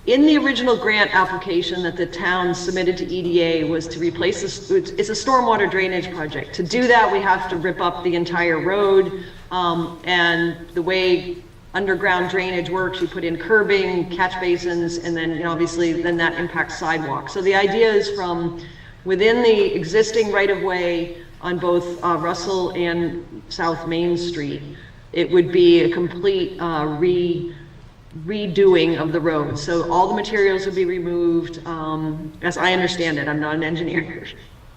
in the original grant application that the town submitted to EDA was to replace this, it's a stormwater drainage project. To do that, we have to rip up the entire road, and the way underground drainage works, you put in curbing, catch basins, and then obviously then that impacts sidewalks. So the idea is from within the existing right-of-way on both Russell and South Main Street, it would be a complete redoing of the road. So all the materials would be removed, as I understand it, I'm not an engineer,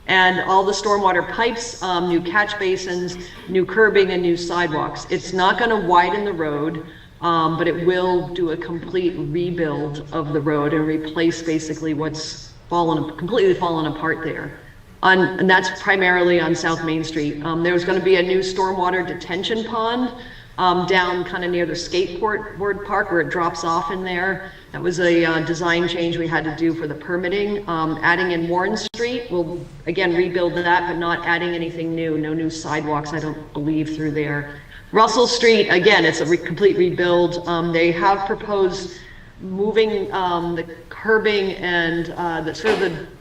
and all the stormwater pipes, new catch basins, new curbing, and new sidewalks. It's not going to widen the road, but it will do a complete rebuild of the road and replace basically what's completely fallen apart there. And that's primarily on South Main Street. There's going to be a new stormwater detention pond down kind of near the skateboard park where it drops off in there. That was a design change we had to do for the permitting. Adding in Warren Street, we'll again rebuild that, but not adding anything new. No new sidewalks, I don't believe, through there. Russell Street, again, it's a complete rebuild. They have proposed moving the curbing and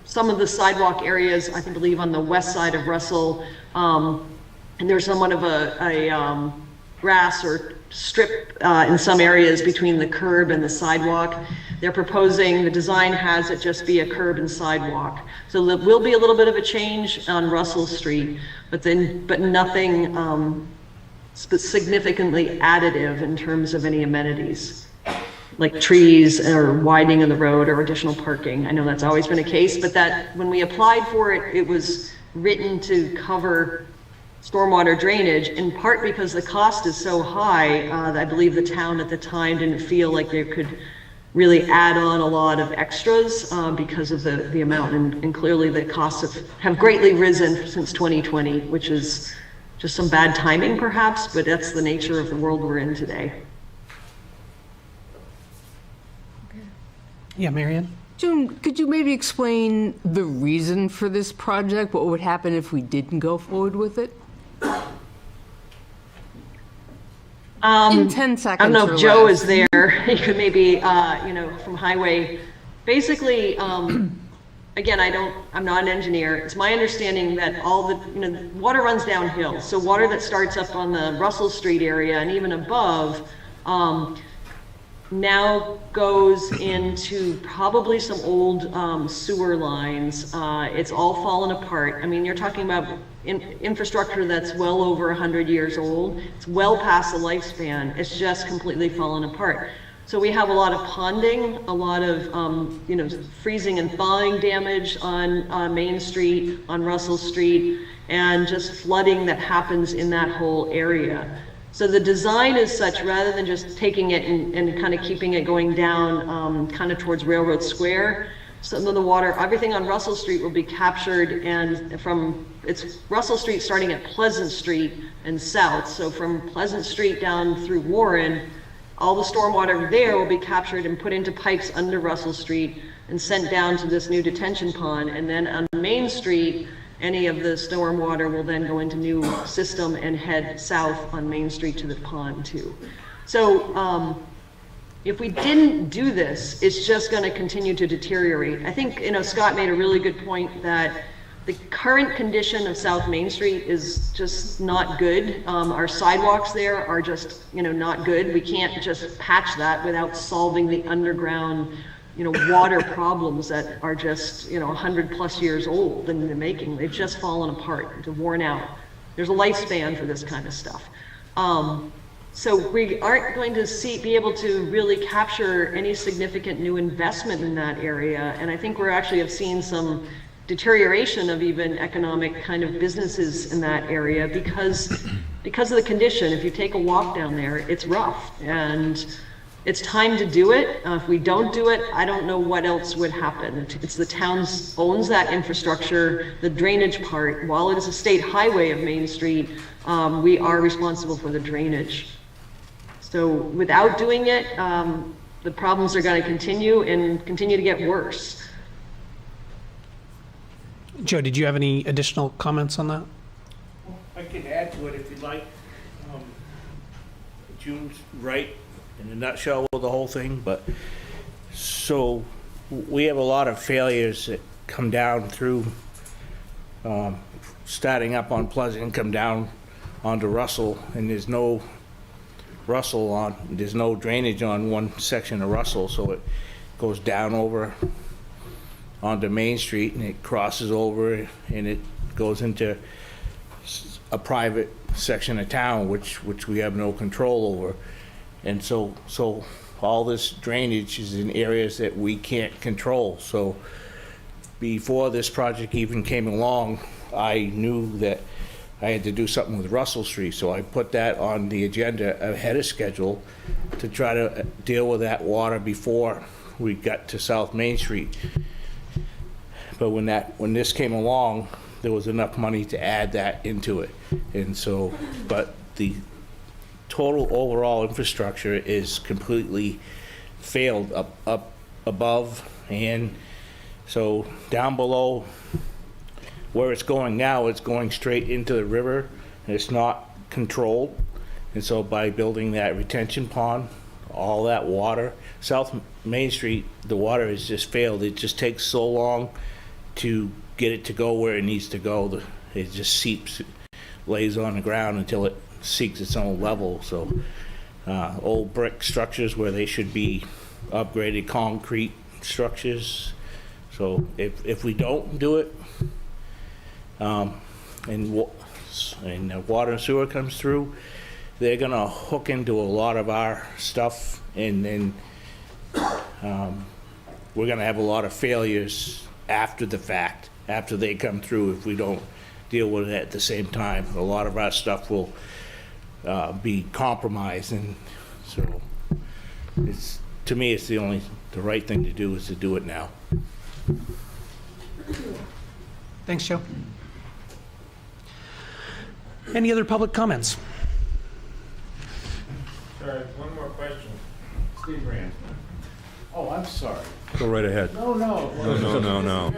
some of the sidewalk areas, I believe, on the west side of Russell. And there's somewhat of a grass or strip in some areas between the curb and the sidewalk. They're proposing, the design has it just be a curb and sidewalk. So there will be a little bit of a change on Russell Street, but nothing significantly additive in terms of any amenities, like trees or widening of the road or additional parking. I know that's always been a case, but that when we applied for it, it was written to cover stormwater drainage, in part because the cost is so high. I believe the town at the time didn't feel like they could really add on a lot of extras because of the amount, and clearly the costs have greatly risen since 2020, which is just some bad timing perhaps, but that's the nature of the world we're in today.
Yeah, Marion?
June, could you maybe explain the reason for this project? What would happen if we didn't go forward with it? In 10 seconds.
I don't know
or
if Joe
less.
is there. He could maybe, from Highway. Basically, again, I'm not an engineer. It's my understanding that all the, water runs downhill. So water that starts up on the Russell Street area and even above, now goes into probably some old sewer lines. It's all fallen apart. I mean, you're talking about infrastructure that's well over 100 years old. It's well past the lifespan. It's just completely fallen apart. So we have a lot of ponding, a lot of freezing and thawing damage on Main Street, on Russell Street, and just flooding that happens in that whole area. So the design is such, rather than just taking it and kind of keeping it going down kind of towards Railroad Square, some of the water, everything on Russell Street will be captured, and it's Russell Street starting at Pleasant Street and south. So from Pleasant Street down through Warren, all the stormwater there will be captured and put into pipes under Russell Street and sent down to this new detention pond. And then on Main Street, any of the stormwater will then go into new system and head south on Main Street to the pond too. So if we didn't do this, it's just going to continue to deteriorate. I think, Scott made a really good point that the current condition of South Main Street is just not good. Our sidewalks there are just, not good. We can't just patch that without solving the underground water problems that are just, 100+ years old in the making. They've just fallen apart, they're worn out. There's a lifespan for this kind of stuff. So we aren't going to be able to really capture any significant new investment in that area. And I think we're actually have seen some deterioration of even economic kind of businesses in that area because of the condition. If you take a walk down there, it's rough, and it's time to do it. If we don't do it, I don't know what else would happen. It's the town owns that infrastructure, the drainage part. While it is a state highway of Main Street, we are responsible for the drainage. So without doing it, the problems are going to continue to get worse.
Joe, did you have any additional comments on that?
I could add to it if you'd like. June's right in a nutshell with the whole thing, but so we have a lot of failures that come down through starting up on Pleasant and come down onto Russell, and there's no drainage on one section of Russell, so it goes down over onto Main Street and it crosses over and it goes into a private section of town which we have no control over. And so all this drainage is in areas that we can't control. So before this project even came along, I knew that I had to do something with Russell Street. So I put that on the agenda ahead of schedule to try to deal with that water before we got to South Main Street. But when this came along, there was enough money to add that into it. And so, but the total overall infrastructure is completely failed up above, and so down below where it's going now, it's going straight into the river and it's not controlled. And so by building that retention pond, all that water, South Main Street, the water has just failed. It just takes so long to get it to go where it needs to go. It just seeps, lays on the ground until it seeks its own level. So old brick structures where they should be upgraded concrete structures. So if we don't do it, and water and sewer comes through, they're gonna hook into a lot of our stuff, and then we're gonna have a lot of failures after the fact, after they come through, if we don't deal with it at the same time. A lot of our stuff will be compromised, and so it's, to me, it's the right thing to do is to do it now.
Thanks, Joe. Any other public comments?
Sorry, one more question. Steve Rand. Oh, I'm sorry. Go right ahead. No. No.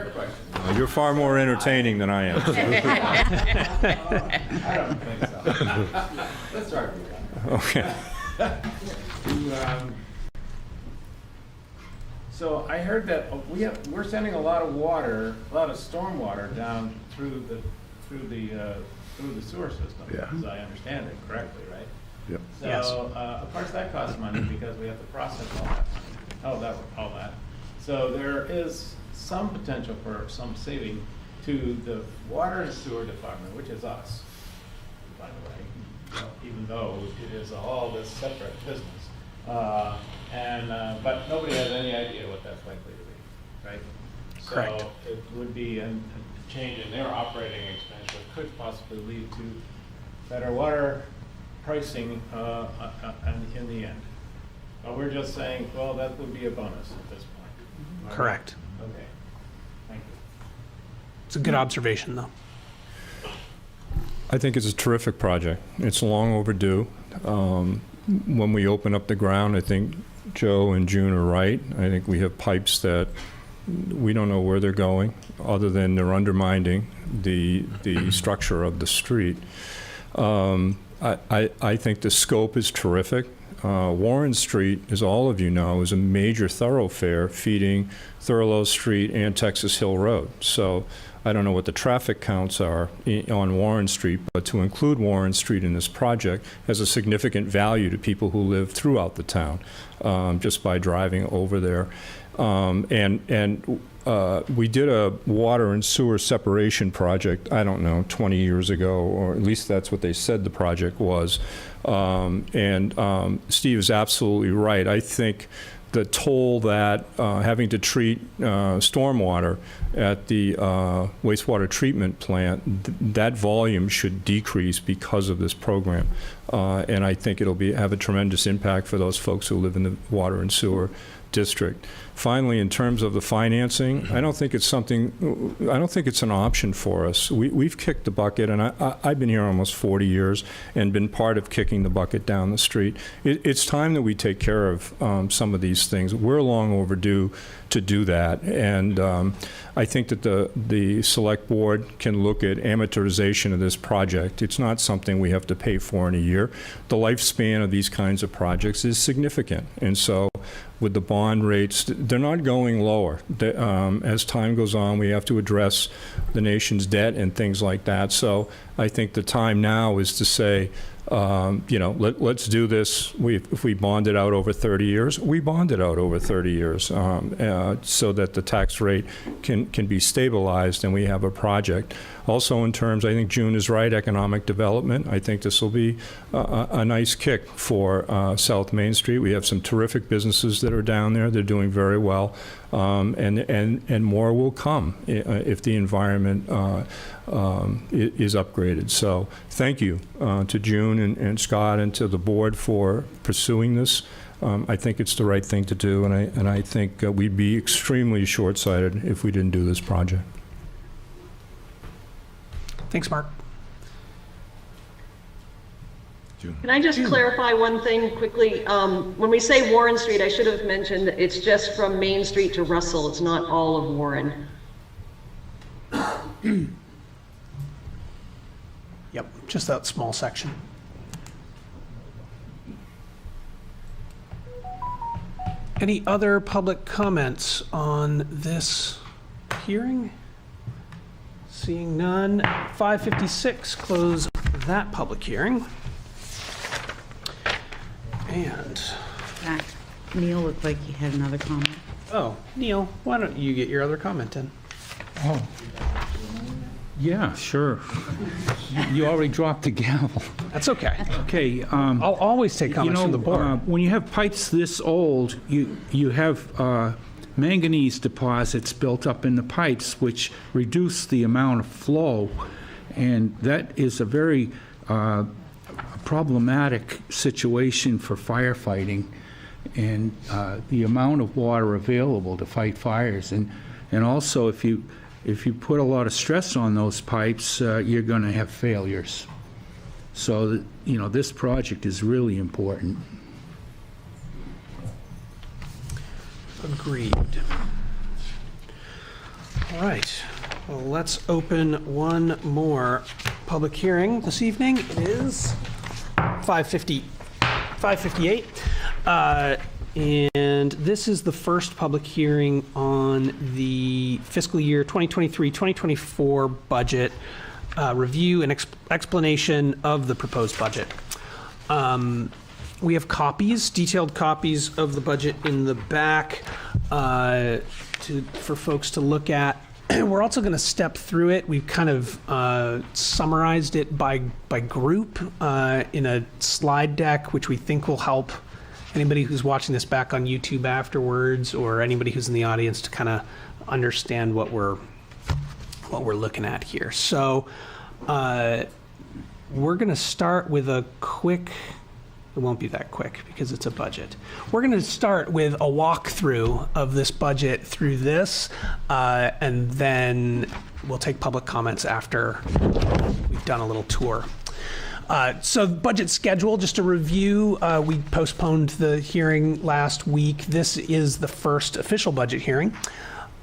You're far more entertaining than I am. I don't think so. Let's start with that. Okay. So I heard that we're sending a lot of water, a lot of storm water down through the sewer system, as I understand it correctly, right?
Yep.
So,
Yes.
of course, that costs money because we have to process all that. So there is some potential for some saving to the water and sewer department, which is us, by the way, even though it is all this separate business. But nobody has any idea what that's likely to be, right?
Correct.
So it would be a change in their operating expense that could possibly lead to better water pricing in the end. But we're just saying, well, that would be a bonus at this point. All
Correct.
right? Okay. Thank you.
It's a good observation, though.
I think it's a terrific project. It's long overdue. When we open up the ground, I think Joe and June are right. I think we have pipes that we don't know where they're going, other than they're undermining the structure of the street. I think the scope is terrific. Warren Street, as all of you know, is a major thoroughfare feeding Thurlow Street and Texas Hill Road. So I don't know what the traffic counts are on Warren Street, but to include Warren Street in this project has a significant value to people who live throughout the town, just by driving over there. We did a water and sewer separation project, I don't know, 20 years ago, or at least that's what they said the project was. Steve is absolutely right. I think the toll that having to treat stormwater at the wastewater treatment plant, that volume should decrease because of this program. And I think it'll have a tremendous impact for those folks who live in the water and sewer district. Finally, in terms of the financing, I don't think it's an option for us. We've kicked the bucket, and I've been here almost 40 years and been part of kicking the bucket down the street. It's time that we take care of some of these things. We're long overdue to do that, and I think that the select board can look at amortization of this project. It's not something we have to pay for in a year. The lifespan of these kinds of projects is significant, and so with the bond rates, they're not going lower. As time goes on, we have to address the nation's debt and things like that. So I think the time now is to say, let's do this. If we bond it out over 30 years, we bond it out over 30 years so that the tax rate can be stabilized and we have a project. Also in terms, I think June is right, economic development. I think this will be a nice kick for South Main Street. We have some terrific businesses that are down there. They're doing very well. And more will come if the environment is upgraded. So thank you to June and Scott and to the board for pursuing this. I think it's the right thing to do, and I think we'd be extremely short-sighted if we didn't do this project.
Thanks, Mark.
Can I just clarify one thing quickly? When we say Warren Street, I should have mentioned it's just from Main Street to Russell. It's not all of Warren.
Yep, just that small section. Any other public comments on this hearing? Seeing none, 5:56, close that public hearing. And
Neil looked like he had another comment.
Oh, Neil, why don't you get your other comment in?
Oh, yeah, sure. You already dropped the gavel.
That's okay.
Okay.
I'll always take comments from the board.
When you have pipes this old, you have manganese deposits built up in the pipes, which reduce the amount of flow. And that is a very problematic situation for firefighting, and the amount of water available to fight fires. And also, if you put a lot of stress on those pipes, you're going to have failures. So, this project is really important.
Agreed. All right. Well, let's open one more public hearing this evening. It is 5:58. And this is the first public hearing on the fiscal year 2023-2024 budget review and explanation of the proposed budget. We have detailed copies of the budget in the back for folks to look at. We're also going to step through it. We've kind of summarized it by group in a slide deck, which we think will help anybody who's watching this back on YouTube afterwards, or anybody who's in the audience, to kind of understand what we're looking at here. So we're going to start with a quick. It won't be that quick because it's a budget. We're going to start with a walkthrough of this budget through this, and then we'll take public comments after we've done a little tour. So budget schedule, just a review. We postponed the hearing last week. This is the first official budget hearing.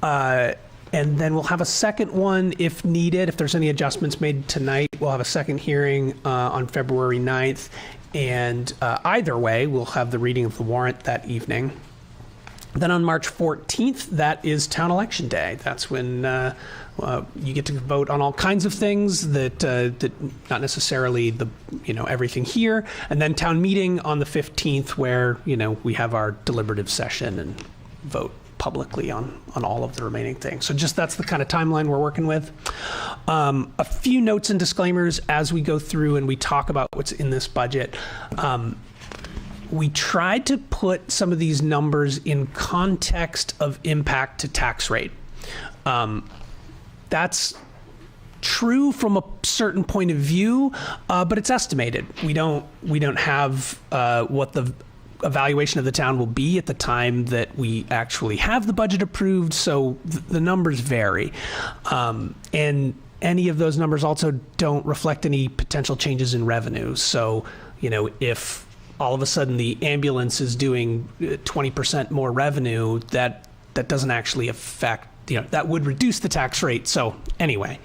And then we'll have a second one if needed. If there's any adjustments made tonight, we'll have a second hearing on February 9th. And either way, we'll have the reading of the warrant that evening. Then on March 14th, that is town election day. That's when you get to vote on all kinds of things that not necessarily everything here. And then town meeting on the 15th, where we have our deliberative session and vote publicly on all of the remaining things. So that's the kind of timeline we're working with. A few notes and disclaimers as we go through and we talk about what's in this budget. We tried to put some of these numbers in context of impact to tax rate. That's true from a certain point of view, but it's estimated. We don't have what the evaluation of the town will be at the time that we actually have the budget approved, so the numbers vary. And any of those numbers also don't reflect any potential changes in revenue. So, if all of a sudden the ambulance is doing 20% more revenue, that doesn't actually affect, that would reduce the tax rate. So anyway,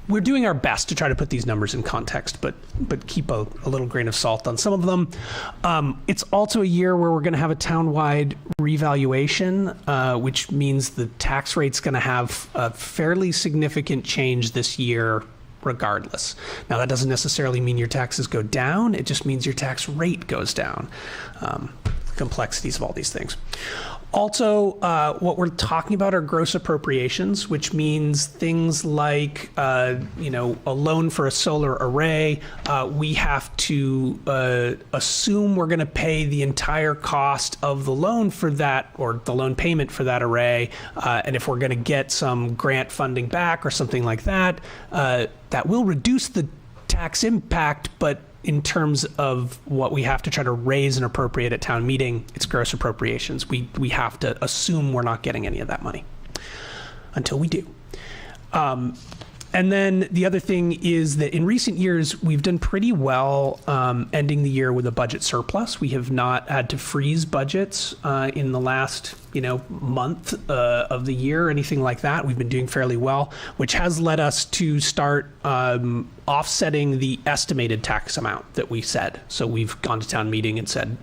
we're doing our best to try to put these numbers in context, but keep a little grain of salt on some of them. It's also a year where we're going to have a townwide revaluation, which means the tax rate's going to have a fairly significant change this year regardless. Now, that doesn't necessarily mean your taxes go down. It just means your tax rate goes down. Complexities of all these things. Also, what we're talking about are gross appropriations, which means things like, a loan for a solar array. We have to assume we're going to pay the entire cost of the loan for that, or the loan payment for that array. And if we're going to get some grant funding back or something like that, that will reduce the tax impact, but in terms of what we have to try to raise and appropriate at town meeting, it's gross appropriations. We have to assume we're not getting any of that money until we do. And then the other thing is that in recent years, we've done pretty well ending the year with a budget surplus. We have not had to freeze budgets in the last month of the year or anything like that. We've been doing fairly well, which has led us to start offsetting the estimated tax amount that we said. So we've gone to town meeting and said,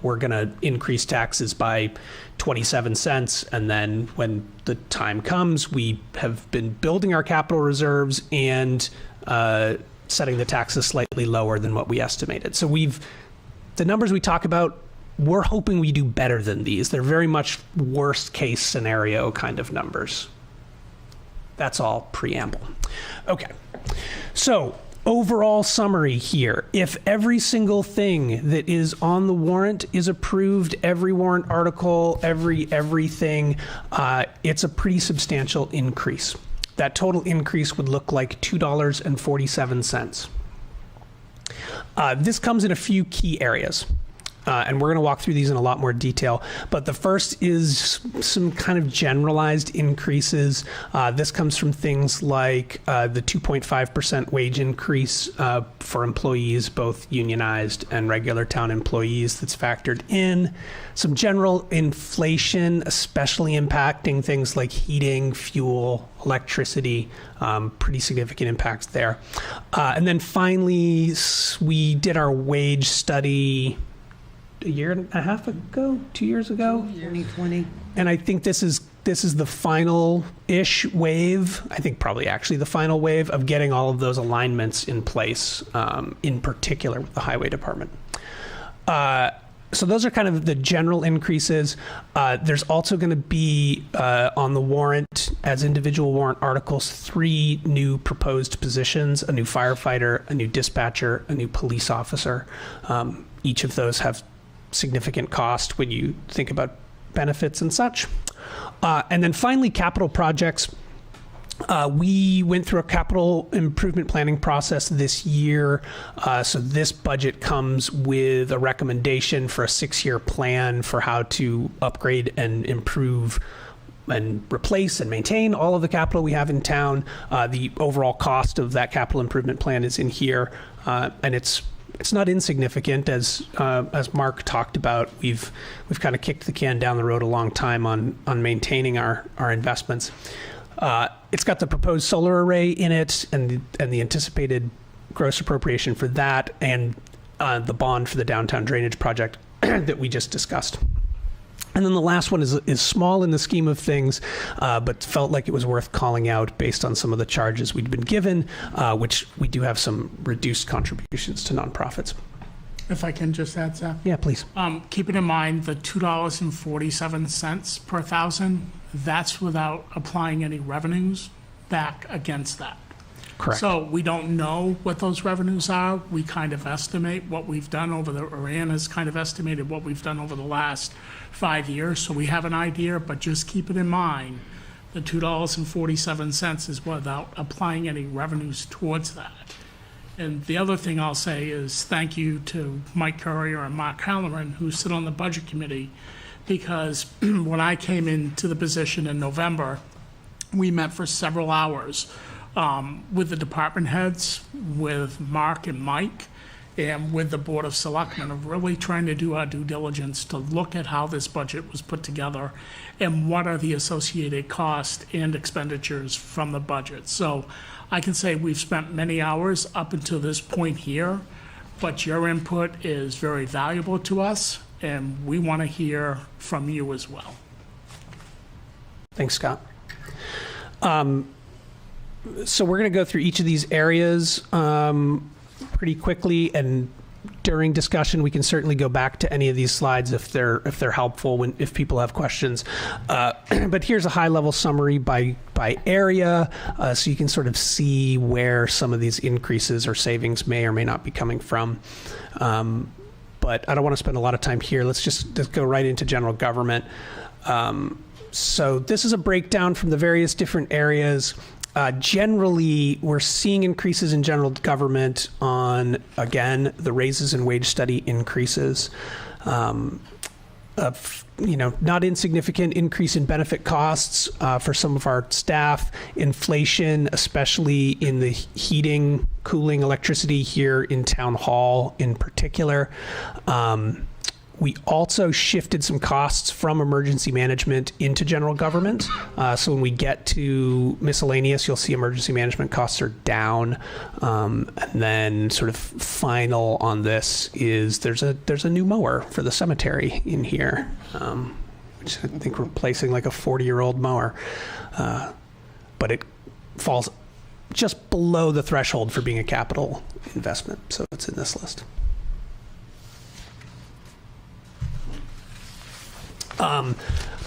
we're going to increase taxes by 27 cents. And then when the time comes, we have been building our capital reserves and setting the taxes slightly lower than what we estimated. So the numbers we talk about, we're hoping we do better than these. They're very much worst case scenario kind of numbers. That's all preamble. Okay. So overall summary here. If every single thing that is on the warrant is approved, every warrant article, everything, it's a pretty substantial increase. that total increase would look like $2.47. This comes in a few key areas. And we're going to walk through these in a lot more detail. But the first is some kind of generalized increases. This comes from things like the 2.5% wage increase for employees, both unionized and regular town employees, that's factored in. Some general inflation, especially impacting things like heating, fuel, electricity, pretty significant impacts there. And then finally, we did our wage study a year and a half ago, 2 years ago,
2020.
And I think this is the final-ish wave. I think probably actually the final wave of getting all of those alignments in place, in particular with the highway department. So those are kind of the general increases. There's also going to be on the warrant, as individual warrant articles, 3 new proposed positions: a new firefighter, a new dispatcher, a new police officer. Each of those have significant cost when you think about benefits and such. And then finally, capital projects. We went through a capital improvement planning process this year. So this budget comes with a recommendation for a 6-year plan for how to upgrade and improve and replace and maintain all of the capital we have in town. The overall cost of that capital improvement plan is in here, and it's not insignificant. As Mark talked about, we've kind of kicked the can down the road a long time on maintaining our investments. It's got the proposed solar array in it, and the anticipated gross appropriation for that, and the bond for the downtown drainage project that we just discussed. And then the last one is small in the scheme of things, but felt like it was worth calling out based on some of the charges we'd been given, which we do have some reduced contributions to nonprofits.
If I can just add, Zach?
Yeah, please.
Keeping in mind the $2.47 per thousand, that's without applying any revenues back against that.
Correct.
So we don't know what those revenues are. We kind of estimate what we've done Iran has kind of estimated what we've done over the last 5 years. So we have an idea, but just keep it in mind, the $2.47 is without applying any revenues towards that. And the other thing I'll say is thank you to Mike Courier and Mark Halloran, who sit on the budget committee, because when I came into the position in November, we met for several hours with the department heads, with Mark and Mike, and with the Board of Selectmen, of really trying to do our due diligence to look at how this budget was put together and what are the associated costs and expenditures from the budget. So I can say we've spent many hours up until this point here, but your input is very valuable to us, and we want to hear from you as well.
Thanks, Scott. So we're going to go through each of these areas pretty quickly, and during discussion we can certainly go back to any of these slides if they're helpful if people have questions. But here's a high-level summary by area, so you can sort of see where some of these increases or savings may or may not be coming from. But I don't want to spend a lot of time here. Let's just go right into general government. So this is a breakdown from the various different areas. Generally, we're seeing increases in general government on, again, the raises and wage study increases. Not insignificant increase in benefit costs for some of our staff, inflation, especially in the heating, cooling, electricity here in Town Hall in particular. We also shifted some costs from emergency management into general government. So when we get to miscellaneous, you'll see emergency management costs are down. And then sort of final on this is there's a new mower for the cemetery in here, which I think replacing like a 40-year-old mower. But it falls just below the threshold for being a capital investment. So it's in this list.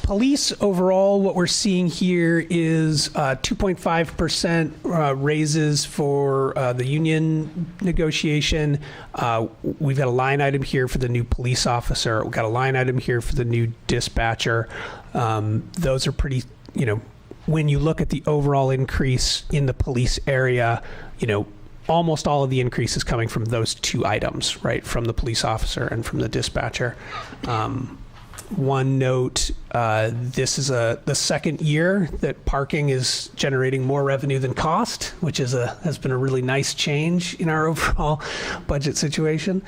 Police overall, what we're seeing here is 2.5% raises for the union negotiation. We've got a line item here for the new police officer. We've got a line item here for the new dispatcher. Those are pretty, when you look at the overall increase in the police area, almost all of the increase is coming from those two items, right? From the police officer and from the dispatcher. One note, this is the second year that parking is generating more revenue than cost, which has been a really nice change in our overall budget situation.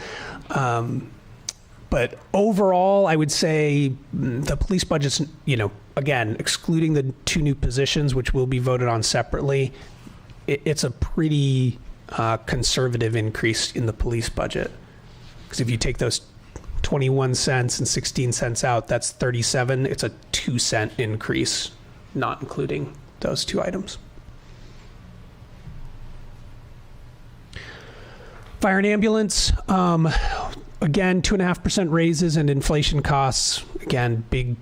But overall, I would say the police budget's, again, excluding the two new positions, which will be voted on separately, it's a pretty conservative increase in the police budget. Because if you take those 21 cents and 16 cents out, that's 37. It's a 2-cent increase, not including those two items. Fire and ambulance, again, 2.5% raises and inflation costs. Again, big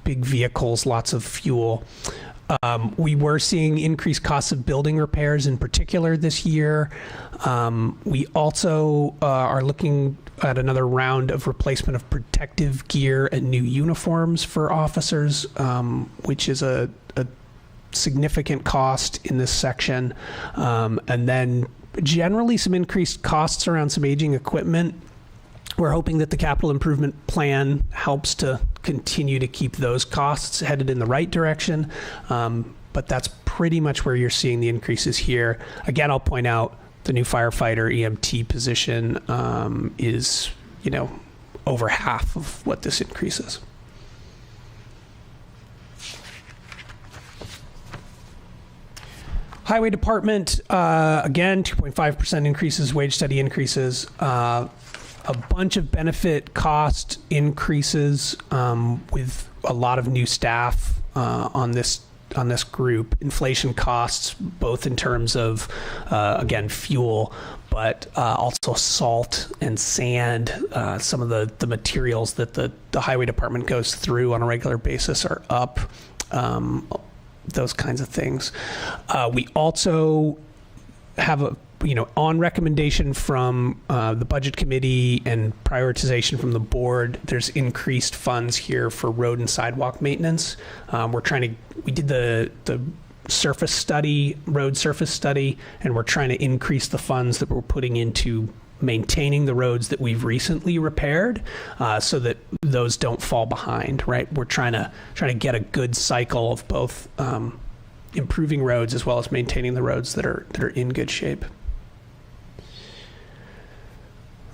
vehicles, lots of fuel. We were seeing increased costs of building repairs in particular this year. We also are looking at another round of replacement of protective gear and new uniforms for officers, which is a significant cost in this section. And then generally some increased costs around some aging equipment. We're hoping that the capital improvement plan helps to continue to keep those costs headed in the right direction. But that's pretty much where you're seeing the increases here. Again, I'll point out the new firefighter EMT position is, over half of what this increase is. Highway department, again, 2.5% increases, wage study increases. A bunch of benefit cost increases with a lot of new staff on this group. Inflation costs, both in terms of again fuel, but also salt and sand. Some of the materials that the highway department goes through on a regular basis are up. Those kinds of things. We also have on recommendation from the budget committee and prioritization from the board, there's increased funds here for road and sidewalk maintenance. We did the surface study, road surface study, and we're trying to increase the funds that we're putting into maintaining the roads that we've recently repaired, so that those don't fall behind, right? We're trying to get a good cycle of both improving roads as well as maintaining the roads that are in good shape.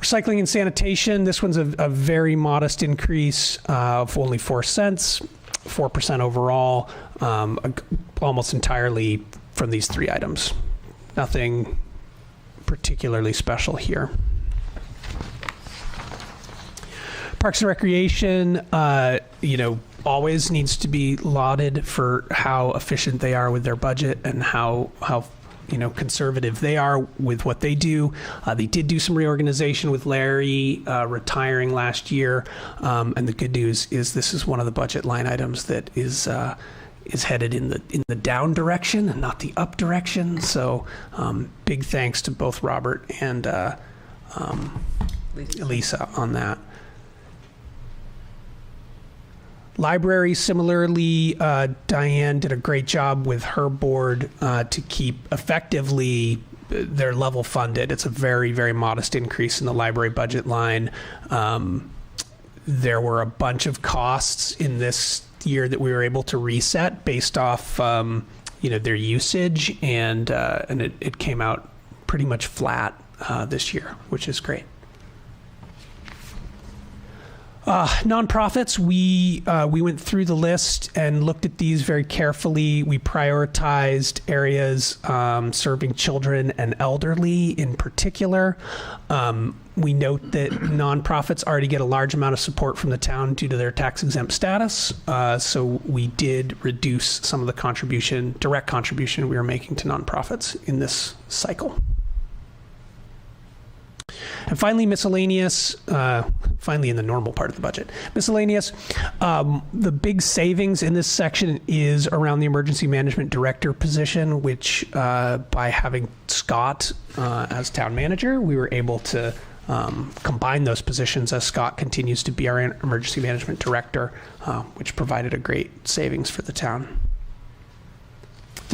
Recycling and sanitation, this one's a very modest increase of only 4 cents, 4% overall, almost entirely from these three items. Nothing particularly special here. Parks and Recreation, always needs to be lauded for how efficient they are with their budget and how conservative they are with what they do. They did do some reorganization with Larry retiring last year, and the good news is this is one of the budget line items that is headed in the down direction and not the up direction. So big thanks to both Robert and Lisa on that. Library, similarly, Diane did a great job with her board to keep effectively their level funded. It's a very, very modest increase in the library budget line. There were a bunch of costs in this year that we were able to reset based off their usage, and it came out pretty much flat this year, which is great. Nonprofits, we went through the list and looked at these very carefully. We prioritized areas serving children and elderly in particular. We note that nonprofits already get a large amount of support from the town due to their tax-exempt status. So we did reduce some of the direct contribution we were making to nonprofits in this cycle. And finally, miscellaneous, finally in the normal part of the budget. Miscellaneous, the big savings in this section is around the emergency management director position, which by having Scott as town manager, we were able to combine those positions as Scott continues to be our emergency management director, which provided a great savings for the town.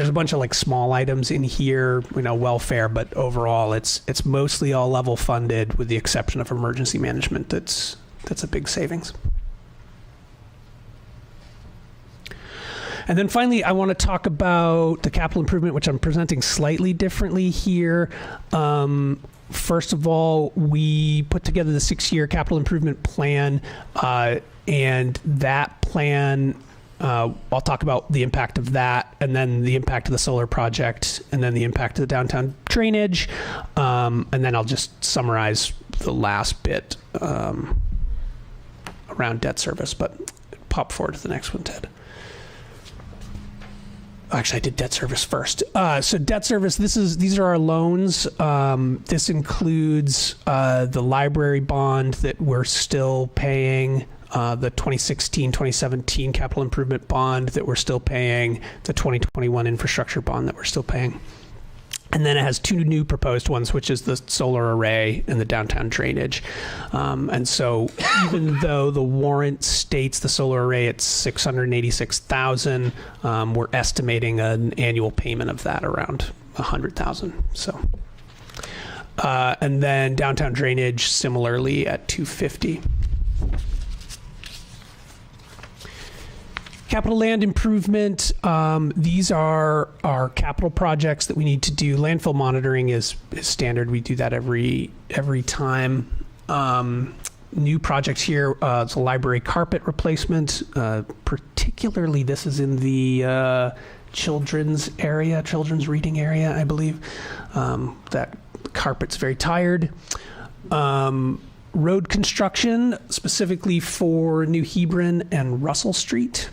there's a bunch of like small items in here, welfare, but overall it's mostly all level funded with the exception of emergency management. That's a big savings. And then finally, I want to talk about the capital improvement, which I'm presenting slightly differently here. First of all, we put together the 6-year capital improvement plan, and that plan, I'll talk about the impact of that, and then the impact of the solar project, and then the impact of the downtown drainage, and then I'll just summarize the last bit around debt service, but pop forward to the next one, Ted. Actually, I did debt service first. So debt service, these are our loans. This includes the library bond that we're still paying, the 2016-2017 capital improvement bond that we're still paying, the 2021 infrastructure bond that we're still paying. And then it has 2 new proposed ones, which is the solar array and the downtown drainage. And so even though the warrant states the solar array at $686,000, we're estimating an annual payment of that around $100,000. So, and then downtown drainage similarly at $250,000. Capital land improvement, these are our capital projects that we need to do. Landfill monitoring is standard. We do that every time. New projects here, it's a library carpet replacement. Particularly, this is in the children's reading area, I believe. That carpet's very tired. Road construction, specifically for New Hebron and Russell Street.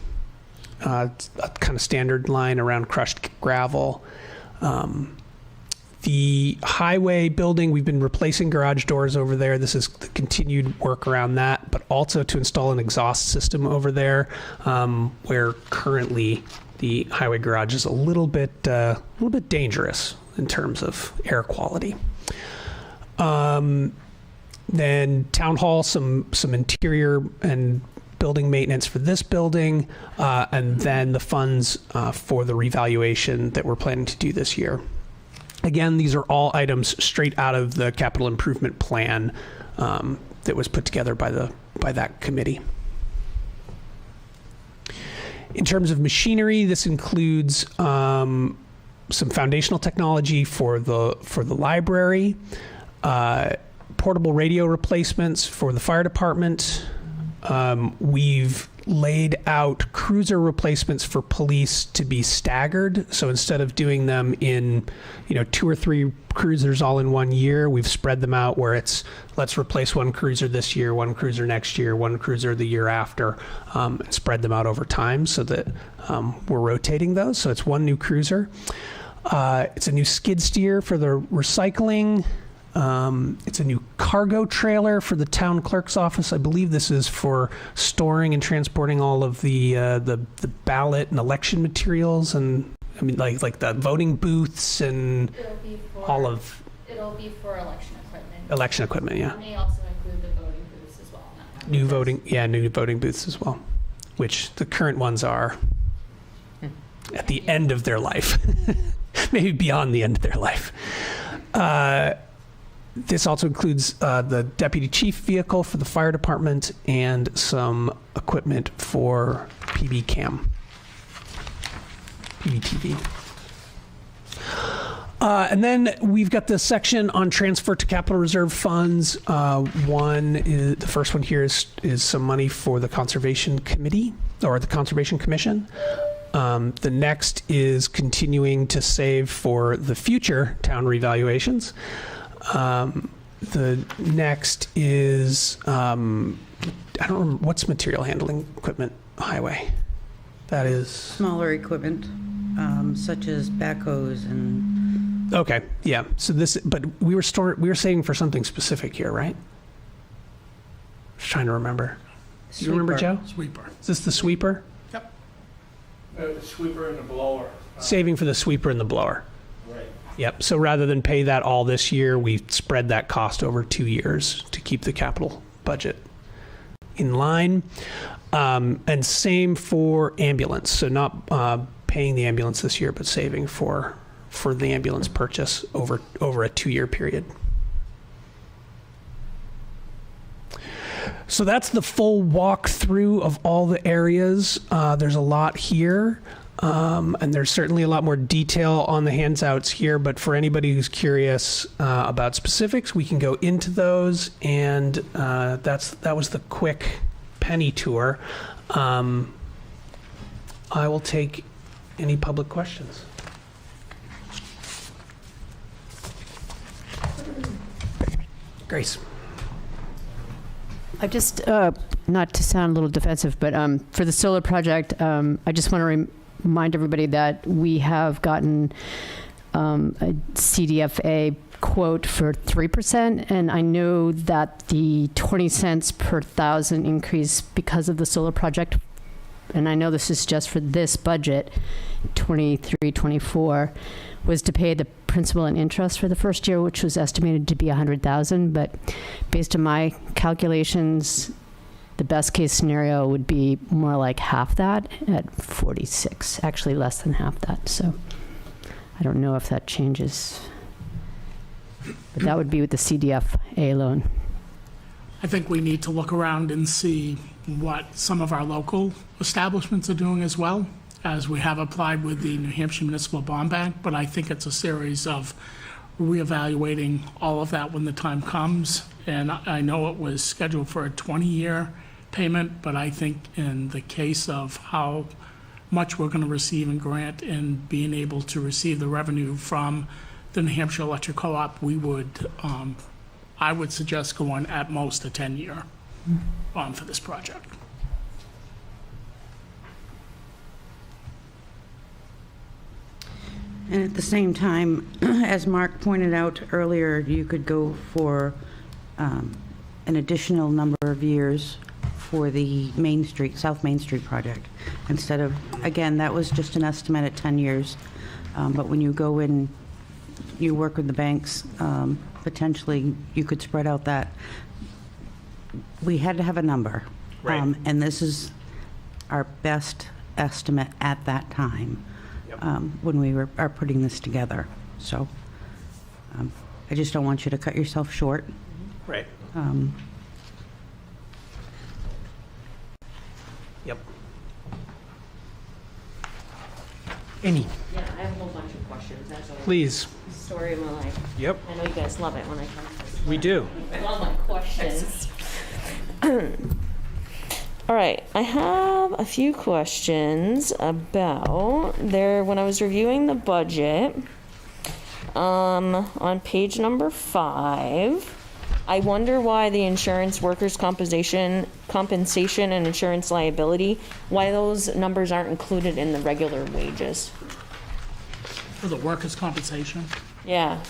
It's a kind of standard line around crushed gravel. The highway building, we've been replacing garage doors over there. This is the continued work around that, but also to install an exhaust system over there, where currently the highway garage is a little bit dangerous in terms of air quality. Then town hall, some interior and building maintenance for this building, and then the funds for the revaluation that we're planning to do this year. Again, these are all items straight out of the capital improvement plan that was put together by that committee. In terms of machinery, this includes some foundational technology for the library, portable radio replacements for the fire department. We've laid out cruiser replacements for police to be staggered. So instead of doing them in, 2 or 3 cruisers all in 1 year, we've spread them out where it's, let's replace 1 cruiser this year, 1 cruiser next year, 1 cruiser the year after, and spread them out over time so that we're rotating those. So it's 1 new cruiser. It's a new skid steer for the recycling. It's a new cargo trailer for the town clerk's office. I believe this is for storing and transporting all of the ballot and election materials, and like the voting booths and all of.
It'll be for election equipment.
Election equipment, yeah.
It may also include the voting booths as well.
New voting booths as well, which the current ones are at the end of their life, maybe beyond the end of their life. This also includes the deputy chief vehicle for the fire department and some equipment for PBTV. And then we've got the section on transfer to capital reserve funds. The first one here is some money for the conservation committee or the conservation commission. The next is continuing to save for the future town revaluations. The next is, I don't remember, what's material handling equipment highway? That is...
Smaller equipment, such as backhoes and...
Okay, yeah. So but we were saving for something specific here, right? I was trying to remember. Do you remember, Joe?
Sweeper.
Is this the sweeper?
Yep. The sweeper and the blower.
Saving for the sweeper and the blower.
Right.
Yep. So rather than pay that all this year, we spread that cost over 2 years to keep the capital budget in line. And same for ambulance. So not paying the ambulance this year, but saving for the ambulance purchase over a 2-year period. So that's the full walkthrough of all the areas. There's a lot here, and there's certainly a lot more detail on the handouts here, but for anybody who's curious about specifics, we can go into those, and that was the quick penny tour. I will take any public questions. Grace.
I just, not to sound a little defensive, but for the solar project, I just want to remind everybody that we have gotten a CDFA quote for 3%, and I know that the 20 cents per thousand increase because of the solar project, and I know this is just for this budget, 23-24, was to pay the principal and interest for the first year, which was estimated to be $100,000. But based on my calculations, the best case scenario would be more like half that at 46, actually less than half that. So I don't know if that changes, but that would be with the CDFA loan.
I think we need to look around and see what some of our local establishments are doing as well, as we have applied with the New Hampshire Municipal Bond Bank, but I think it's a series of reevaluating all of that when the time comes. And I know it was scheduled for a 20-year payment, but I think in the case of how much we're going to receive in grant and being able to receive the revenue from the New Hampshire Electric Co-op, I would suggest going at most a 10-year for this project.
And at the same time, as Mark pointed out earlier, you could go for an additional number of years for the South Main Street project. Instead of, again, that was just an estimate at 10 years. But when you go in, you work with the banks, potentially you could spread out that. We had to have a number.
Right.
And this is our best estimate at that time. When we are putting this together. So I just don't want you to cut yourself short.
Right. Yep. Amy.
Yeah, I have a whole bunch of questions. That's all.
Please.
Story of my life.
Yep.
I know you guys love it when I come to this.
We do.
All my questions. All right, I have a few questions about when I was reviewing the budget, on page number 5, I wonder why the insurance, workers' compensation and insurance liability, why those numbers aren't included in the regular wages.
For the workers' compensation?
Yeah,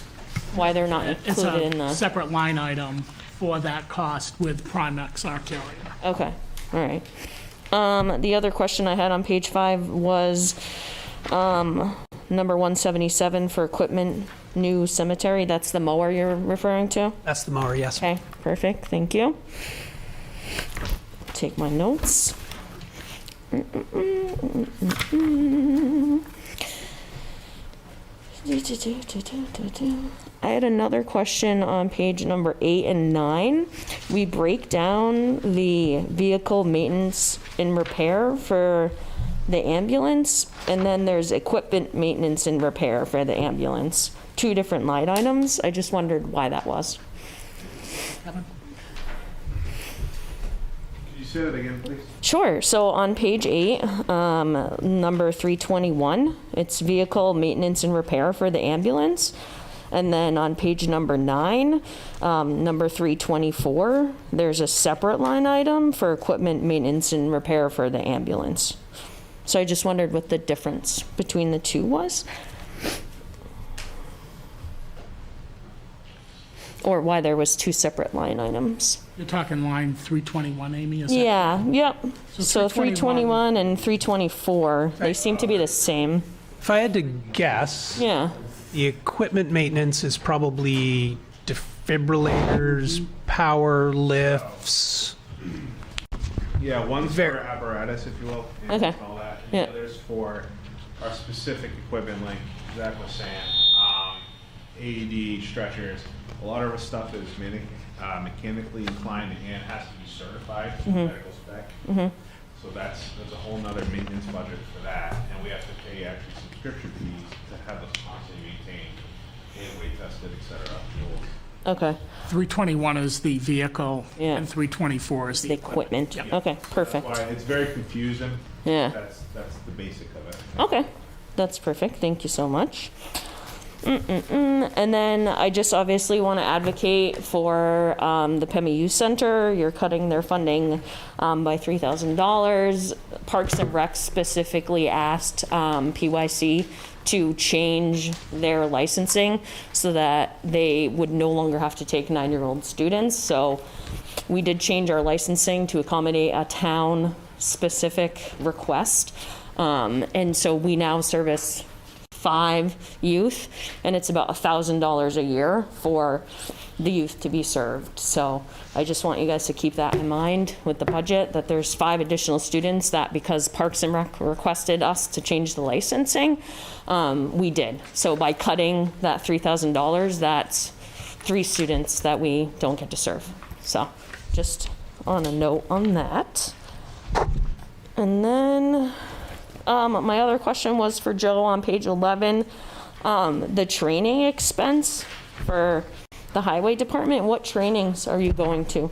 why they're not
It's
included in
a
the.
separate line item for that cost with Primex, our carrier.
Okay, all right. The other question I had on page 5 was number 177 for equipment, new cemetery. That's the mower you're referring to?
That's the mower, yes.
Okay, perfect, thank you. Take my notes. I had another question on page number 8 and 9. We break down the vehicle maintenance and repair for the ambulance, and then there's equipment maintenance and repair for the ambulance. 2 different line items. I just wondered why that was.
Kevin?
Could you say that again, please?
Sure. So on page 8, number 321, it's vehicle maintenance and repair for the ambulance. And then on page number 9, number 324, there's a separate line item for equipment maintenance and repair for the ambulance. So I just wondered what the difference between the two was. Or why there was 2 separate line items.
You're talking line 321, Amy, is that?
Yeah, yep. So 321
321
and 324, they seem to be the same.
If I had to guess,
Yeah.
the equipment maintenance is probably defibrillators, power lifts.
Yeah, one's for apparatus, if you will, and
Okay.
all that. And
Yeah.
the other's for
our specific equipment, like Zach was saying, AED, stretchers, a lot of our stuff is mechanically inclined and has to be certified to medical spec. So that's a whole nother maintenance budget for that, and we have to pay actually subscription fees to have those constantly maintained and weight tested, et cetera.
Okay.
321 is the vehicle, and 324 is the
equipment.
Yep.
Okay, perfect.
That's why it's very confusing.
Yeah.
That's the basic of it.
Okay, that's perfect. Thank you so much. And then I just obviously want to advocate for the Pemmy Youth Center. You're cutting their funding by $3,000. Parks and Rec specifically asked PYC to change their licensing so that they would no longer have to take 9-year-old students. So we did change our licensing to accommodate a town-specific request. And so we now service 5 youth, and it's about $1,000 a year for the youth to be served. So I just want you guys to keep that in mind with the budget, that there's 5 additional students that, because Parks and Rec requested us to change the licensing, we did. So by cutting that $3,000, that's 3 students that we don't get to serve. So just on a note on that. And then my other question was for Joe on page 11, the training expense for the highway department. What trainings are you going to?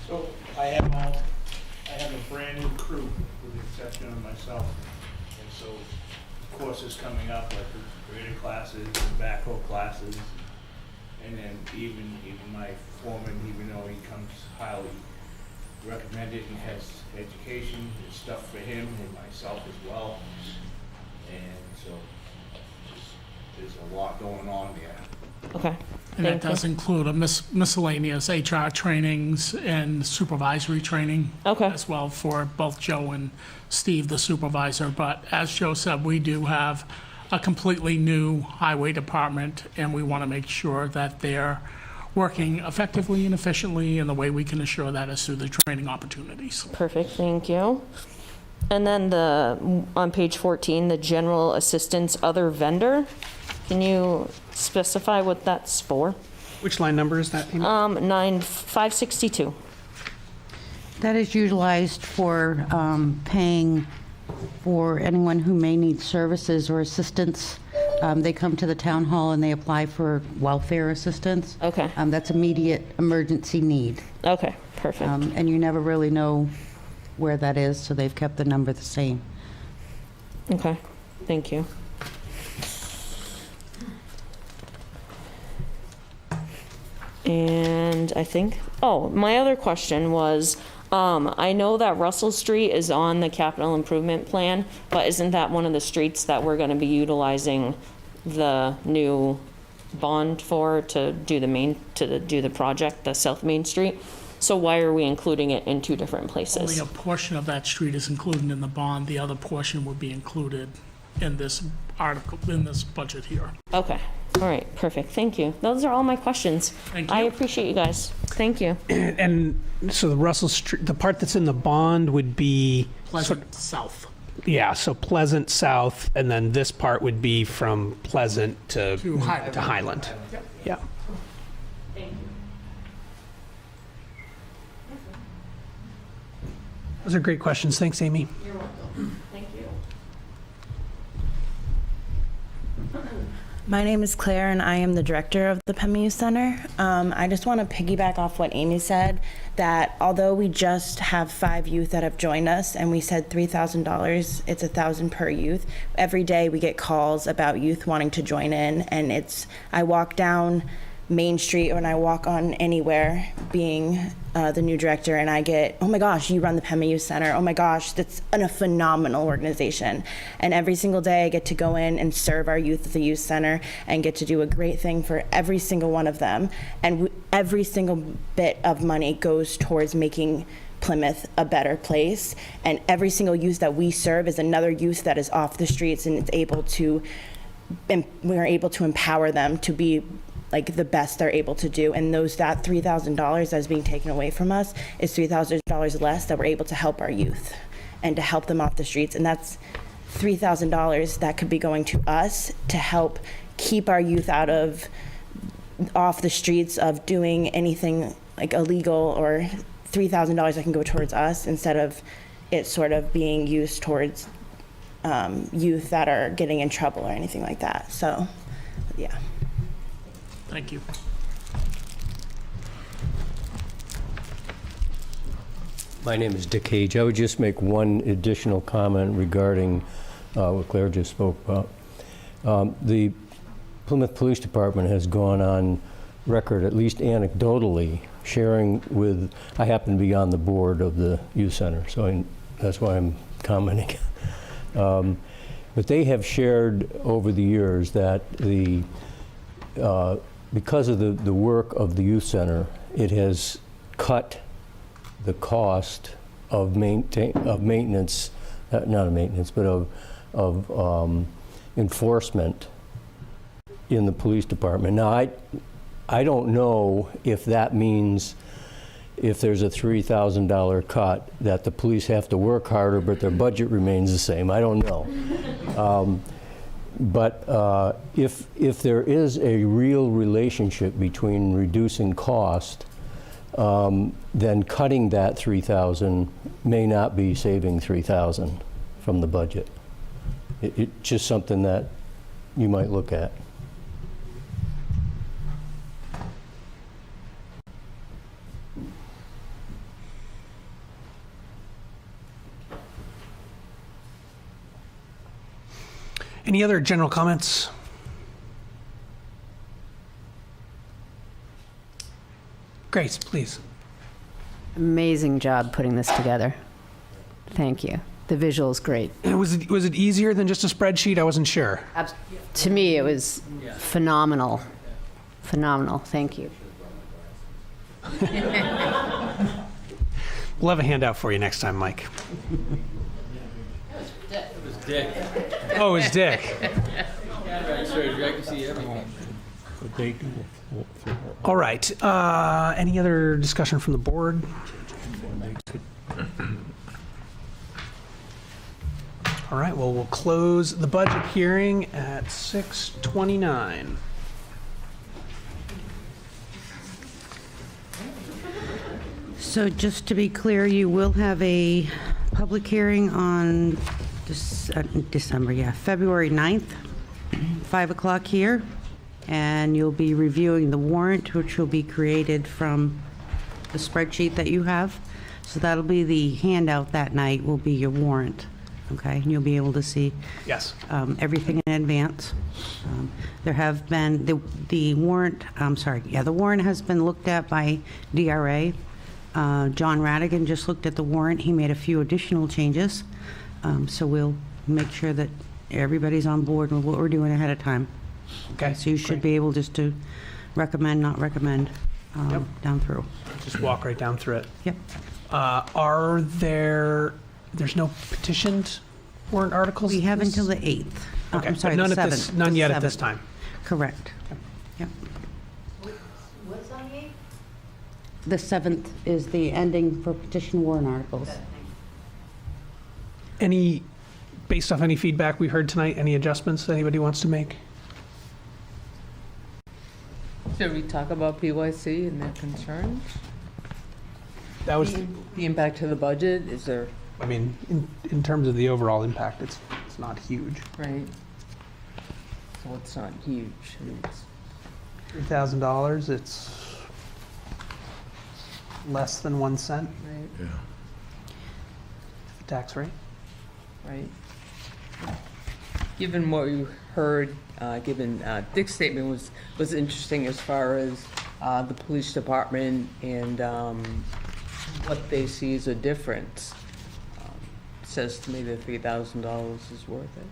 So I have a brand new crew with the exception of myself. And so courses coming up like the grader classes and backhoe classes. And then even my foreman, even though he comes highly recommended and has education and stuff for him and myself as well. And so there's a lot going on there.
Okay.
And that does include a miscellaneous HR trainings and supervisory training as well for both Joe and Steve, the supervisor. But as Joe said, we do have a completely new highway department, and we want to make sure that they're working effectively and efficiently, and the way we can assure that is through the training opportunities.
Perfect, thank you. And then on page 14, the general assistance other vendor. Can you specify what that's for?
Which line number is that?
562.
That is utilized for paying for anyone who may need services or assistance. They come to the town hall and they apply for welfare assistance.
Okay.
That's immediate emergency need.
Okay, perfect.
And you never really know where that is, so they've kept the number the same.
Okay, thank you. And I think, my other question was, I know that Russell Street is on the capital improvement plan, but isn't that one of the streets that we're going to be utilizing the new bond for to do the project, the South Main Street? So why are we including it in 2 different places?
Only a portion of that street is included in the bond. The other portion would be included in this article, in this budget here.
Okay. All right, perfect. Thank you. Those are all my questions.
Thank you.
I appreciate you guys. Thank you.
And so the Russell Street, the part that's in the bond would be
Pleasant South.
Yeah, so Pleasant South, and then this part would be from Pleasant to Highland.
Yep.
Yeah.
Thank you.
Those are great questions. Thanks, Amy.
You're welcome. Thank you.
My name is Claire, and I am the director of the Pemmy Youth Center. I just want to piggyback off what Amy said, that although we just have 5 youth that have joined us, and we said $3,000, it's $1,000 per youth. Every day we get calls about youth wanting to join in, and I walk down Main Street when I walk on anywhere, being the new director, and I get, oh my gosh, you run the Pemmy Youth Center. Oh my gosh, that's a phenomenal organization. And every single day I get to go in and serve our youth at the youth center and get to do a great thing for every single one of them. And every single bit of money goes towards making Plymouth a better place. And every single youth that we serve is another youth that is off the streets, and we're able to empower them to be like the best they're able to do. And that $3,000 that is being taken away from us is $3,000 less that we're able to help our youth and to help them off the streets. And that's $3,000 that could be going to us to help keep our youth off the streets of doing anything like illegal, or $3,000 that can go towards us instead of it sort of being used towards youth that are getting in trouble or anything like that. So, yeah.
Thank you.
My name is Dick Hage. I would just make one additional comment regarding what Claire just spoke about. The Plymouth Police Department has gone on record, at least anecdotally, sharing with, I happen to be on the board of the youth center, so that's why I'm commenting. But they have shared over the years that because of the work of the youth center, it has cut the cost of maintenance, not of maintenance, but of enforcement in the police department. Now, I don't know if that means if there's a $3,000 cut that the police have to work harder, but their budget remains the same. I don't know. But if there is a real relationship between reducing cost, then cutting that $3,000 may not be saving $3,000 from the budget. It's just something that you might look at.
Any other general comments? Grace, please.
Amazing job putting this together. Thank you. The visual is great.
And was it easier than just a spreadsheet? I wasn't sure.
To me, it was phenomenal. Phenomenal. Thank you.
We'll have a handout for you next time, Mike.
It was Dick.
Oh, it was Dick.
I can see everything.
All right. Any other discussion from the board? All right. Well, we'll close the budget hearing at 6:29.
So just to be clear, you will have a public hearing on February 9th, 5 o'clock here, and you'll be reviewing the warrant, which will be created from the spreadsheet that you have. So that'll be the handout that night, will be your warrant, okay? And you'll be able to see
yes
everything in advance. There have been, the warrant has been looked at by DRA. John Radigan just looked at the warrant. He made a few additional changes. So we'll make sure that everybody's on board with what we're doing ahead of time.
Okay.
So you should be able just to recommend, not recommend, down through.
Just walk right down through it.
Yep.
There's no petitioned warrant articles?
We have until the 8th.
Okay.
I'm sorry,
But
the 7th.
none
The
yet at
7th.
this time.
Correct. Yep.
What's on the 8th?
The 7th is the ending for petition warrant articles.
Based off any feedback we heard tonight, any adjustments anybody wants to make?
Should we talk about PYC and their concerns?
That was
the impact to the budget. Is there?
I mean, in terms of the overall impact, it's not huge.
Right. So it's not huge. I mean, it's
$3,000. It's less than 1 cent.
right.
Yeah.
The tax rate.
Right. Given what you heard, given Dick's statement was interesting as far as the police department and what they see as a difference. Says to me that $3,000 is worth it.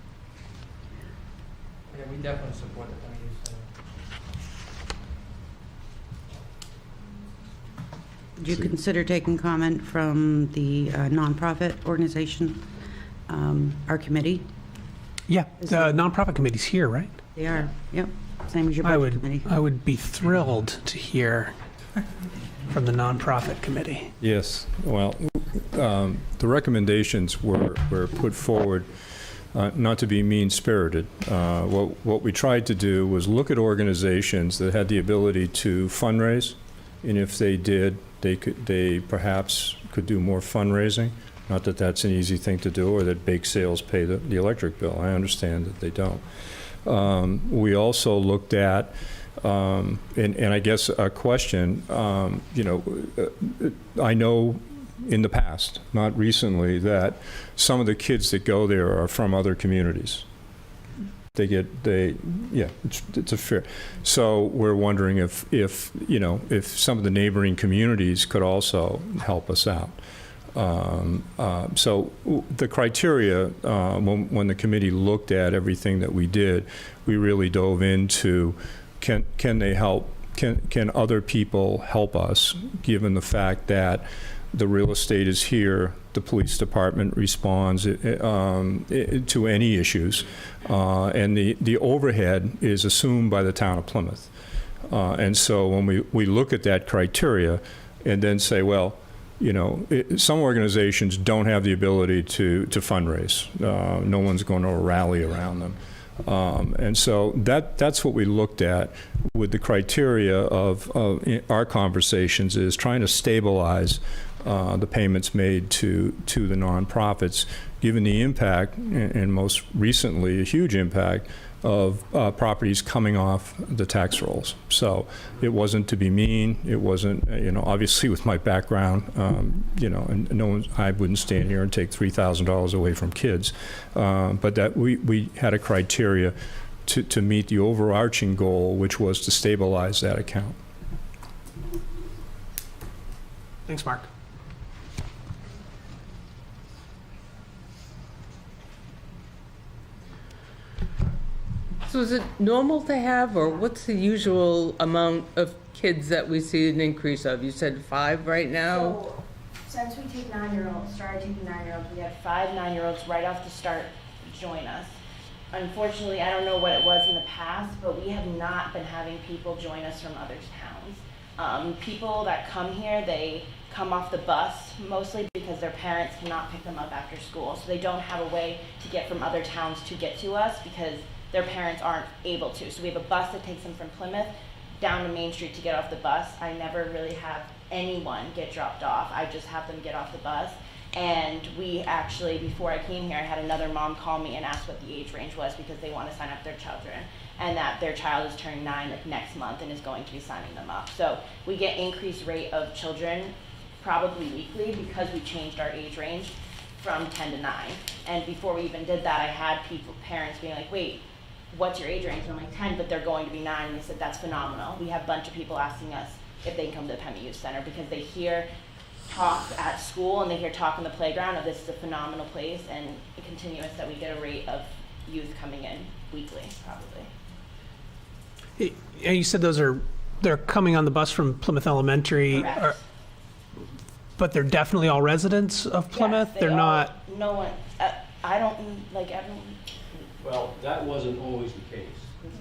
Yeah, we definitely support the
Would you consider taking comment from the nonprofit organization, our committee?
Yeah, the nonprofit committee's here, right?
They are, yep, same as your budget committee.
I would be thrilled to hear from the nonprofit committee.
Yes, well, the recommendations were put forward
not to be mean-spirited. What we tried to do was look at organizations that had the ability to fundraise, and if they did, they perhaps could do more fundraising. Not that that's an easy thing to do, or that bake sales pay the electric bill. I understand that they don't. We also looked at, and I guess a question, I know in the past, not recently, that some of the kids that go there are from other communities. It's a fair. So we're wondering if some of the neighboring communities could also help us out. So the criteria, when the committee looked at everything that we did, we really dove into, can they help, can other people help us, given the fact that the real estate is here, the police department responds to any issues, and the overhead is assumed by the town of Plymouth. And so when we look at that criteria and then say, well, some organizations don't have the ability to fundraise. No one's going to rally around them. And so that's what we looked at with the criteria of our conversations, is trying to stabilize the payments made to the nonprofits, given the impact, and most recently a huge impact, of properties coming off the tax rolls. So it wasn't to be mean. It wasn't, obviously with my background, and no one, I wouldn't stand here and take $3,000 away from kids. But that we had a criteria to meet the overarching goal, which was to stabilize that account.
Thanks, Mark.
So is it normal to have, or what's the usual amount of kids that we see an increase of? You said 5 right now?
So, since we take 9-year-olds, started taking 9-year-olds, we had 5 9-year-olds right off the start join us. Unfortunately, I don't know what it was in the past, but we have not been having people join us from other towns. People that come here, they come off the bus mostly because their parents cannot pick them up after school. So they don't have a way to get from other towns to get to us because their parents aren't able to. So we have a bus that takes them from Plymouth down to Main Street to get off the bus. I never really have anyone get dropped off. I just have them get off the bus. And we actually, before I came here, I had another mom call me and ask what the age range was because they want to sign up their children, and that their child is turning 9 next month and is going to be signing them up. So we get increased rate of children probably weekly because we changed our age range from 10 to 9. And before we even did that, I had parents being like, wait, what's your age range? And I'm like, 10, but they're going to be 9. And they said, that's phenomenal. We have a bunch of people asking us if they can come to the Pemmy Youth Center because they hear talk at school and they hear talk in the playground of this is a phenomenal place, and continuous that we get a rate of youth coming in weekly, probably.
And you said they're coming on the bus from Plymouth Elementary, but they're definitely all residents of Plymouth?
Yes,
they're not...
No one, I don't, like everyone.
Well, that wasn't always the case.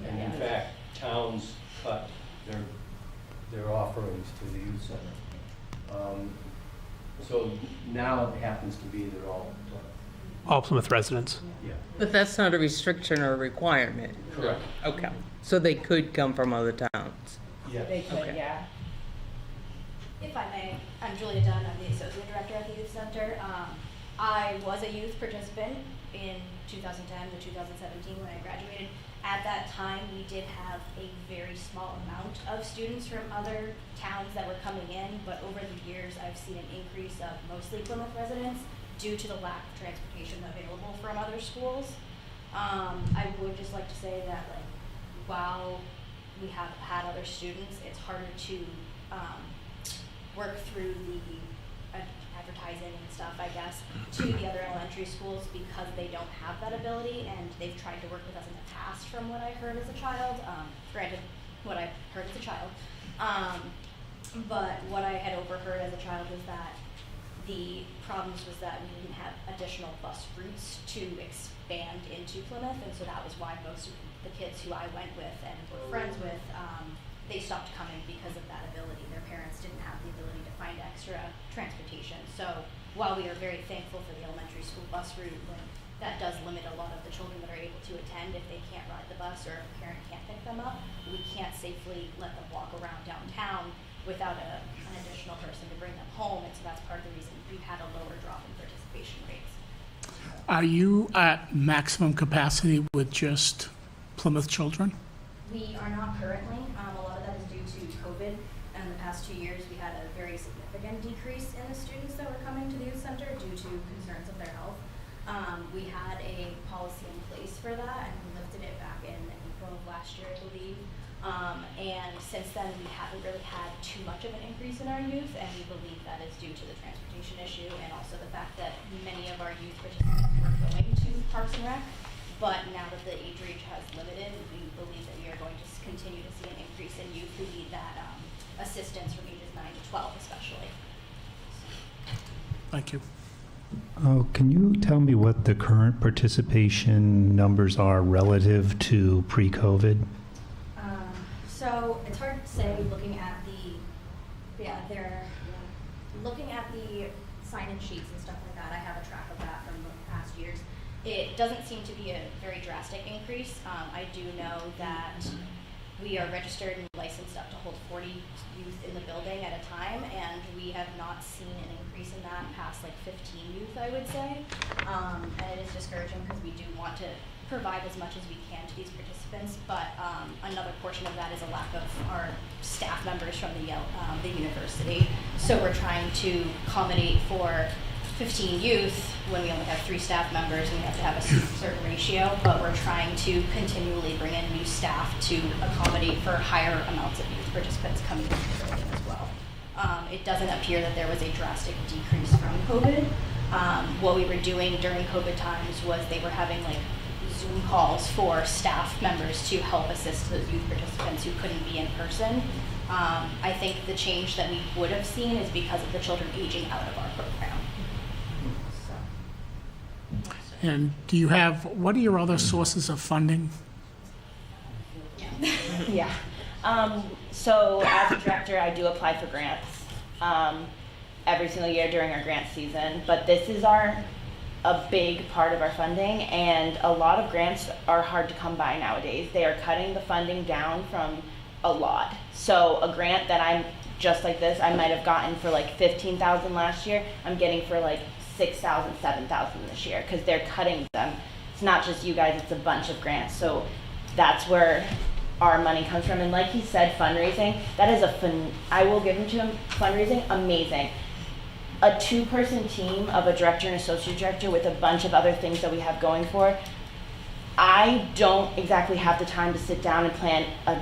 And in fact, towns cut their offerings to the youth center. So now it happens to be they're
all Plymouth residents.
Yeah.
But that's not a restriction or a requirement?
Correct.
Okay. So they could come from other towns?
Yeah.
They could, yeah.
If I may, I'm Julia Dunn. I'm the Associate Director at the Youth Center. I was a youth participant in 2010 to 2017 when I graduated. At that time, we did have a very small amount of students from other towns that were coming in, but over the years, I've seen an increase of mostly Plymouth residents due to the lack of transportation available from other schools. I would just like to say that, while we have had other students, it's harder to work through the advertising and stuff, I guess, to the other elementary schools because they don't have that ability, and they've tried to work with us in the past from what I heard as a child. Granted, what I heard as a child. But what I had overheard as a child was that the problems was that we didn't have additional bus routes to expand into Plymouth, and so that was why most of the kids who I went with and were friends with, they stopped coming because of that ability. Their parents didn't have the ability to find extra transportation. So while we are very thankful for the elementary school bus route, that does limit a lot of the children that are able to attend if they can't ride the bus or if a parent can't pick them up. We can't safely let them walk around downtown without an additional person to bring them home, and so that's part of the reason we've had a lower drop in participation rates.
Are you at maximum capacity with just Plymouth children?
We are not currently. A lot of that is due to COVID. In the past 2 years, we had a very significant decrease in the students that were coming to the youth center due to concerns of their health. We had a policy in place for that, and we lifted it back in April of last year, I believe. And since then, we haven't really had too much of an increase in our youth, and we believe that is due to the transportation issue and also the fact that many of our youth participants were going to Parks and Rec. But now that the age range has limited, we believe that we are going to continue to see an increase in youth who need that assistance from ages 9 to 12 especially.
Thank you.
Can you tell me what the current participation numbers are relative to pre-COVID?
So it's hard to say looking at they're looking at the sign-in sheets and stuff like that. I have a track of that from the past years. It doesn't seem to be a very drastic increase. I do know that we are registered and licensed up to hold 40 youth in the building at a time, and we have not seen an increase in that past like 15 youth, I would say. And it is discouraging because we do want to provide as much as we can to these participants, but another portion of that is a lack of our staff members from the university. So we're trying to accommodate for 15 youth when we only have 3 staff members and we have to have a certain ratio, but we're trying to continually bring in new staff to accommodate for higher amounts of youth participants coming into the building as well. It doesn't appear that there was a drastic decrease from COVID. What we were doing during COVID times was they were having like Zoom calls for staff members to help assist those youth participants who couldn't be in person. I think the change that we would have seen is because of the children aging out of our program.
And what are your other sources of funding?
Yeah. So as a director, I do apply for grants every single year during our grant season, but this is a big part of our funding, and a lot of grants are hard to come by nowadays. They are cutting the funding down from a lot. So a grant that I'm just like this, I might have gotten for like $15,000 last year, I'm getting for like $6,000, $7,000 this year because they're cutting them. It's not just you guys, it's a bunch of grants. So that's where our money comes from. And like he said, fundraising, that is I will give him to him, fundraising, amazing. A 2-person team of a director and associate director with a bunch of other things that we have going for, I don't exactly have the time to sit down and plan a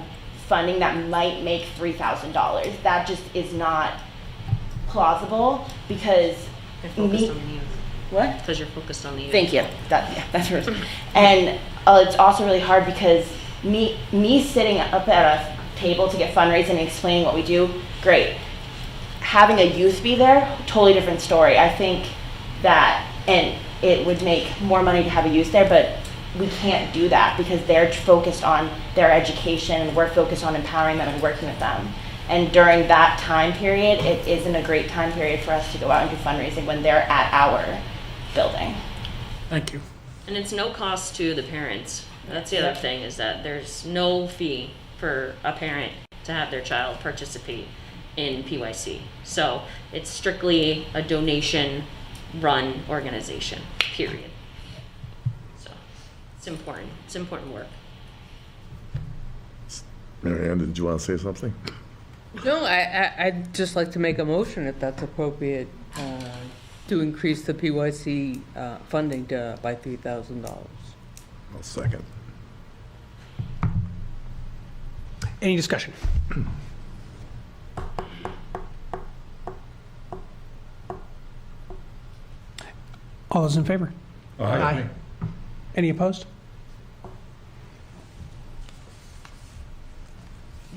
funding that might make $3,000. That just is not plausible because
You're focused on the youth.
What?
Because you're focused on the youth.
Thank you. That's right. And it's also really hard because me sitting up at a table to get fundraising and explaining what we do, great. Having a youth be there, totally different story. I think that, and it would make more money to have a youth there, but we can't do that because they're focused on their education and we're focused on empowering them and working with them. And during that time period, it isn't a great time period for us to go out and do fundraising when they're at our building.
Thank you.
And it's no cost to the parents. That's the other thing, is that there's no fee for a parent to have their child participate in PYC. So it's strictly a donation-run organization, period. So it's important. It's important work.
Marianne, did you want to say something?
No, I'd just like to make a motion if that's appropriate to increase the PYC funding by $3,000.
I'll second.
Any discussion? All those in favor?
Aye.
Any opposed?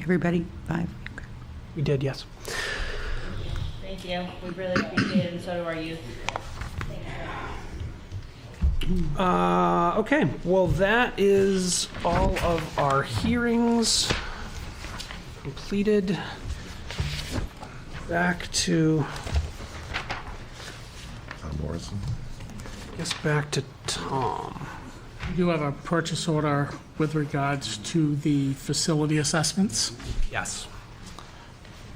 Everybody, 5?
We did, yes.
Thank you. We really appreciate it, and so do our youth.
Okay, well, that is all of our hearings completed. Back to
Tom Morrison.
guess back to Tom.
We do have a purchase order with regards to the facility assessments.
Yes.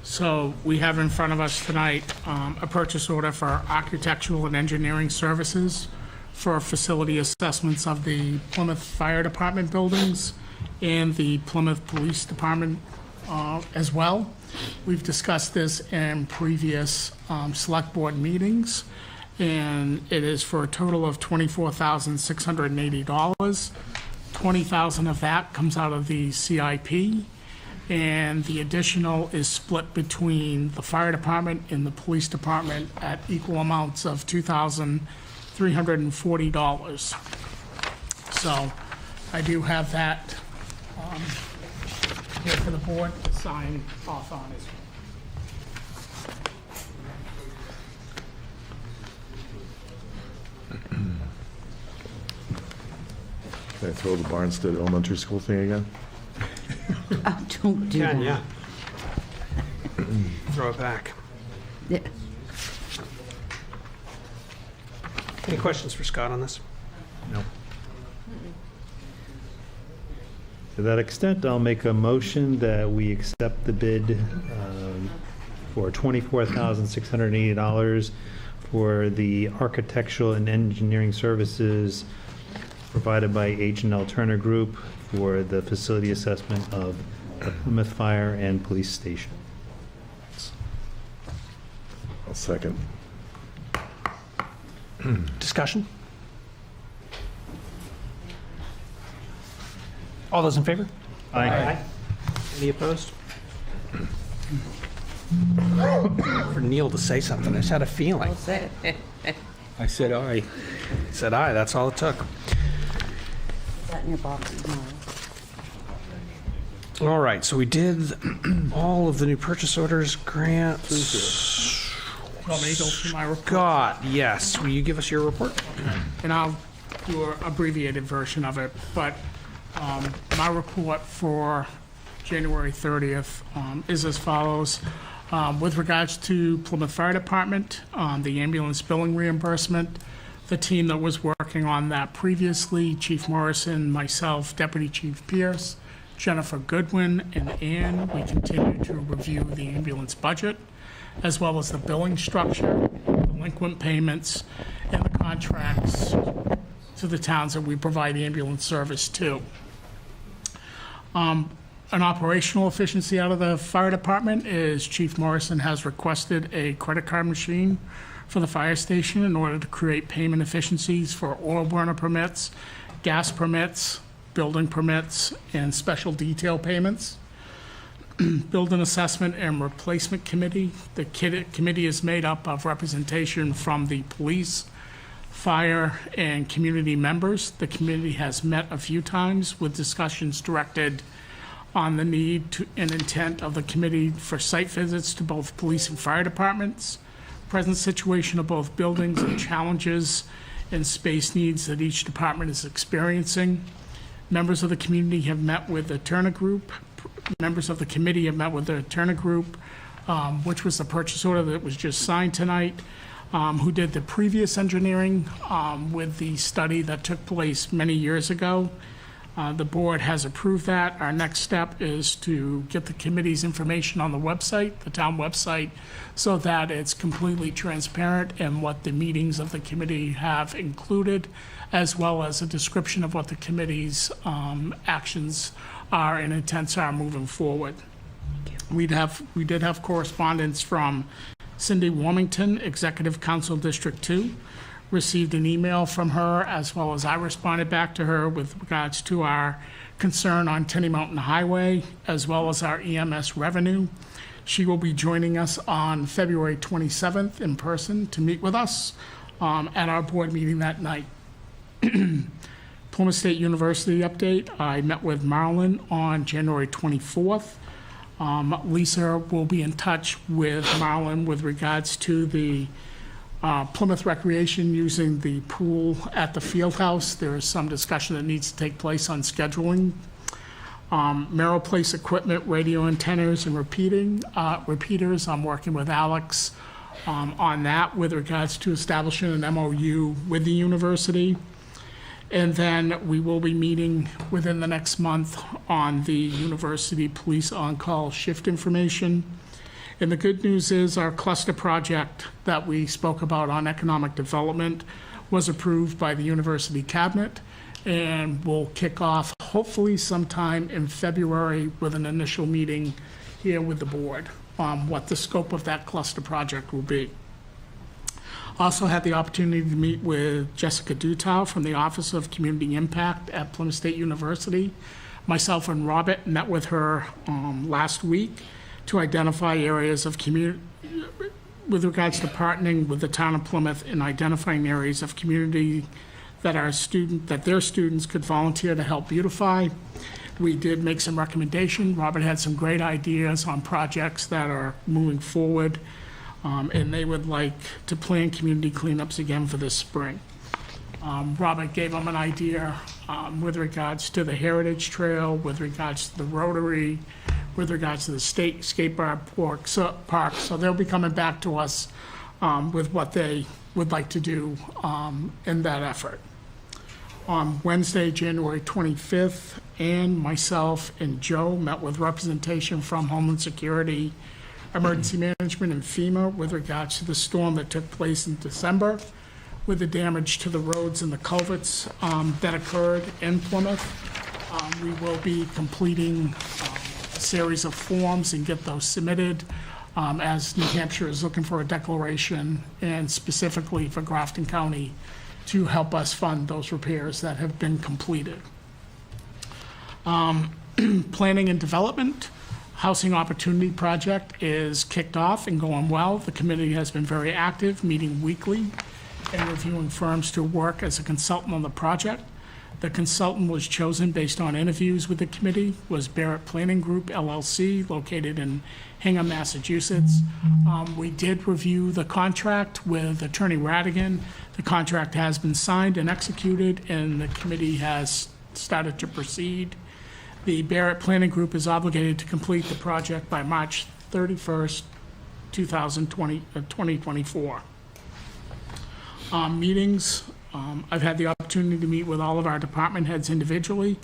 So we have in front of us tonight a purchase order for architectural and engineering services for facility assessments of the Plymouth Fire Department buildings and the Plymouth Police Department as well. We've discussed this in previous select board meetings, and it is for a total of $24,680. $20,000 of that comes out of the CIP, and the additional is split between the fire department and the police department at equal amounts of $2,340. So I do have that here for the board to sign off on as well.
Can I throw the Barnstead Elementary School thing again?
Oh, don't do that.
Yeah. Throw it back.
Yeah.
Any questions for Scott on this?
No. To that extent, I'll make a motion that we accept the bid for $24,680 for the architectural and engineering services provided by H&L Turner Group for the facility assessment of the Plymouth Fire and Police Station.
I'll second.
Discussion? All those in favor?
Aye.
Any opposed? For Neil to say something, I just had a feeling.
Say it.
I said aye.
He said aye, that's all it took.
Put that in your box tomorrow.
All right, so we did all of the new purchase orders, grants.
Want me to go through my report?
Scott, yes, will you give us your report?
And I'll do an abbreviated version of it, but my report for January 30th is as follows. With regards to Plymouth Fire Department, the ambulance billing reimbursement, the team that was working on that previously, Chief Morrison, myself, Deputy Chief Pierce, Jennifer Goodwin, and Ann, we continue to review the ambulance budget, as well as the billing structure, delinquent payments, and the contracts to the towns that we provide ambulance service to. An operational efficiency out of the fire department is Chief Morrison has requested a credit card machine for the fire station in order to create payment efficiencies for oil burner permits, gas permits, building permits, and special detail payments. Building Assessment and Replacement Committee. The committee is made up of representation from the police, fire, and community members. The committee has met a few times with discussions directed on the need and intent of the committee for site visits to both police and fire departments, present situation of both buildings and challenges and space needs that each department is experiencing. Members of the community have met with the Turner Group. Members of the committee have met with the Turner Group, which was the purchase order that was just signed tonight, who did the previous engineering with the study that took place many years ago. The board has approved that. Our next step is to get the committee's information on the website, the town website, so that it's completely transparent and what the meetings of the committee have included, as well as a description of what the committee's actions are and intents are moving forward. We did have correspondence from Cindy Warmington, Executive Council District 2. Received an email from her, as well as I responded back to her with regards to our concern on Tenny Mountain Highway, as well as our EMS revenue. She will be joining us on February 27th in person to meet with us at our board meeting that night. Plymouth State University update. I met with Marlon on January 24th. Lisa will be in touch with Marlon with regards to the Plymouth Recreation using the pool at the field house. There is some discussion that needs to take place on scheduling. Merrill Place equipment, radio antennas, and repeaters. I'm working with Alex on that with regards to establishing an MOU with the university. And then we will be meeting within the next month on the university police on-call shift information. And the good news is our cluster project that we spoke about on economic development was approved by the university cabinet and will kick off hopefully sometime in February with an initial meeting here with the board on what the scope of that cluster project will be. Also had the opportunity to meet with Jessica Dutow from the Office of Community Impact at Plymouth State University. Myself and Robert met with her last week to identify areas of community, with regards to partnering with the town of Plymouth in identifying areas of community that their students could volunteer to help beautify. We did make some recommendations. Robert had some great ideas on projects that are moving forward, and they would like to plan community cleanups again for this spring. Robert gave them an idea with regards to the Heritage Trail, with regards to the Rotary, with regards to the state skateboard park. So they'll be coming back to us with what they would like to do in that effort. On Wednesday, January 25th, Ann, myself, and Joe met with representation from Homeland Security, Emergency Management, and FEMA with regards to the storm that took place in December with the damage to the roads and the culverts that occurred in Plymouth. We will be completing a series of forms and get those submitted as New Hampshire is looking for a declaration, and specifically for Grafton County to help us fund those repairs that have been completed. Planning and development, Housing Opportunity Project is kicked off and going well. The committee has been very active, meeting weekly and reviewing firms to work as a consultant on the project. The consultant was chosen based on interviews with the committee, was Barrett Planning Group LLC, located in Hingham, Massachusetts. We did review the contract with Attorney Radigan. The contract has been signed and executed, and the committee has started to proceed. The Barrett Planning Group is obligated to complete the project by March 31st, 2024. Meetings. I've had the opportunity to meet with all of our department heads individually.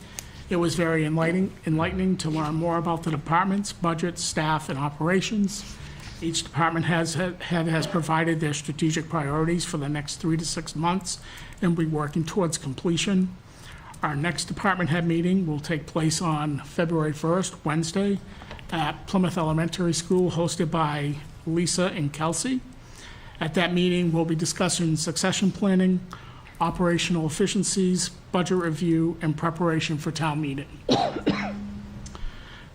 It was very enlightening to learn more about the departments, budgets, staff, and operations. Each department has provided their strategic priorities for the next 3 to 6 months and we're working towards completion. Our next department head meeting will take place on February 1st, Wednesday, at Plymouth Elementary School, hosted by Lisa and Kelsey. At that meeting, we'll be discussing succession planning, operational efficiencies, budget review, and preparation for town meeting.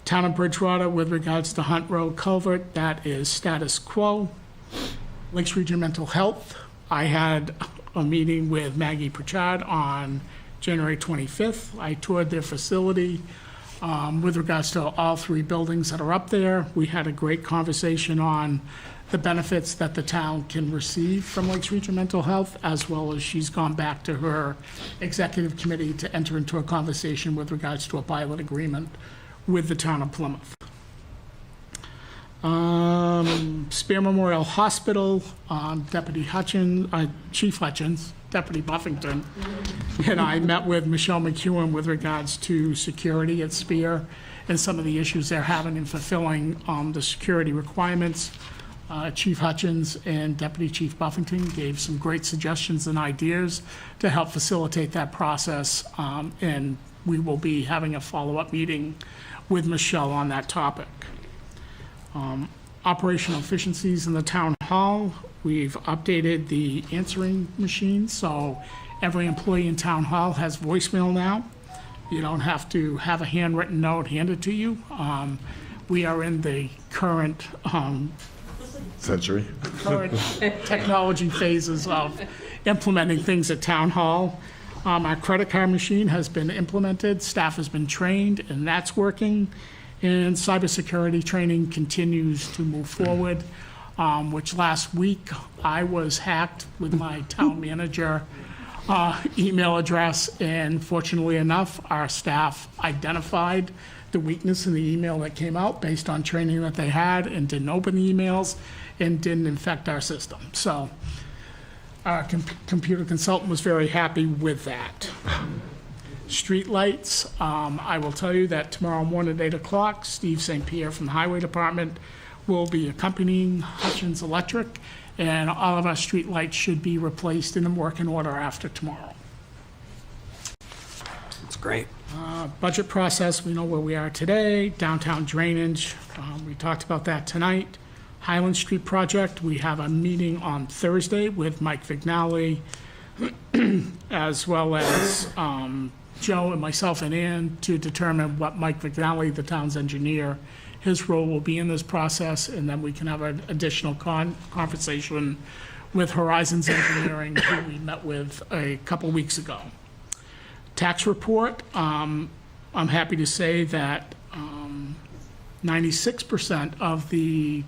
Town of Bridgewater, with regards to Hunt Road Culvert, that is status quo. Lakes Region Mental Health, I had a meeting with Maggie Pritchard on January 25th. I toured their facility with regards to all 3 buildings that are up there. We had a great conversation on the benefits that the town can receive from Lakes Region Mental Health, as well as she's gone back to her executive committee to enter into a conversation with regards to a pilot agreement with the town of Plymouth. Spear Memorial Hospital, Chief Hutchins, Deputy Buffington, and I met with Michelle McEwen with regards to security at Spear and some of the issues they're having in fulfilling the security requirements. Chief Hutchins and Deputy Chief Buffington gave some great suggestions and ideas to help facilitate that process, and we will be having a follow-up meeting with Michelle on that topic. Operational efficiencies in the town hall. We've updated the answering machine, so every employee in town hall has voicemail now. You don't have to have a handwritten note handed to you. We are in the current technology phases of implementing things at town hall. Our credit card machine has been implemented, staff has been trained, and that's working. And cybersecurity training continues to move forward, which last week I was hacked with my town manager email address, and fortunately enough, our staff identified the weakness in the email that came out based on training that they had and didn't open the emails and didn't infect our system. So our computer consultant was very happy with that. Streetlights, I will tell you that tomorrow morning at 8 o'clock, Steve St. Pierre from the Highway Department will be accompanying Hutchins Electric, and all of our streetlights should be replaced in working order after tomorrow.
That's great.
Budget process, we know where we are today. Downtown drainage, we talked about that tonight. Highland Street project, we have a meeting on Thursday with Mike Vignali, as well as Joe and myself and Ann, to determine what Mike Vignali, the town's engineer, his role will be in this process, and then we can have an additional conversation with Horizons Engineering, who we met with a couple weeks ago. Tax report, I'm happy to say that 96% of the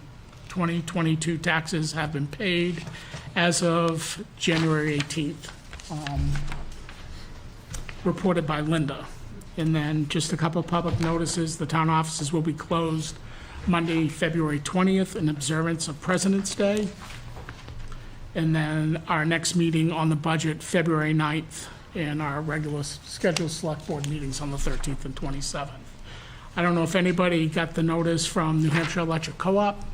2022 taxes have been paid as of January 18th, reported by Linda. And then just a couple of public notices. The town offices will be closed Monday, February 20th in observance of President's Day. And then our next meeting on the budget, February 9th, and our regular scheduled select board meetings on the 13th and 27th. I don't know if anybody got the notice from New Hampshire Electric Co-op,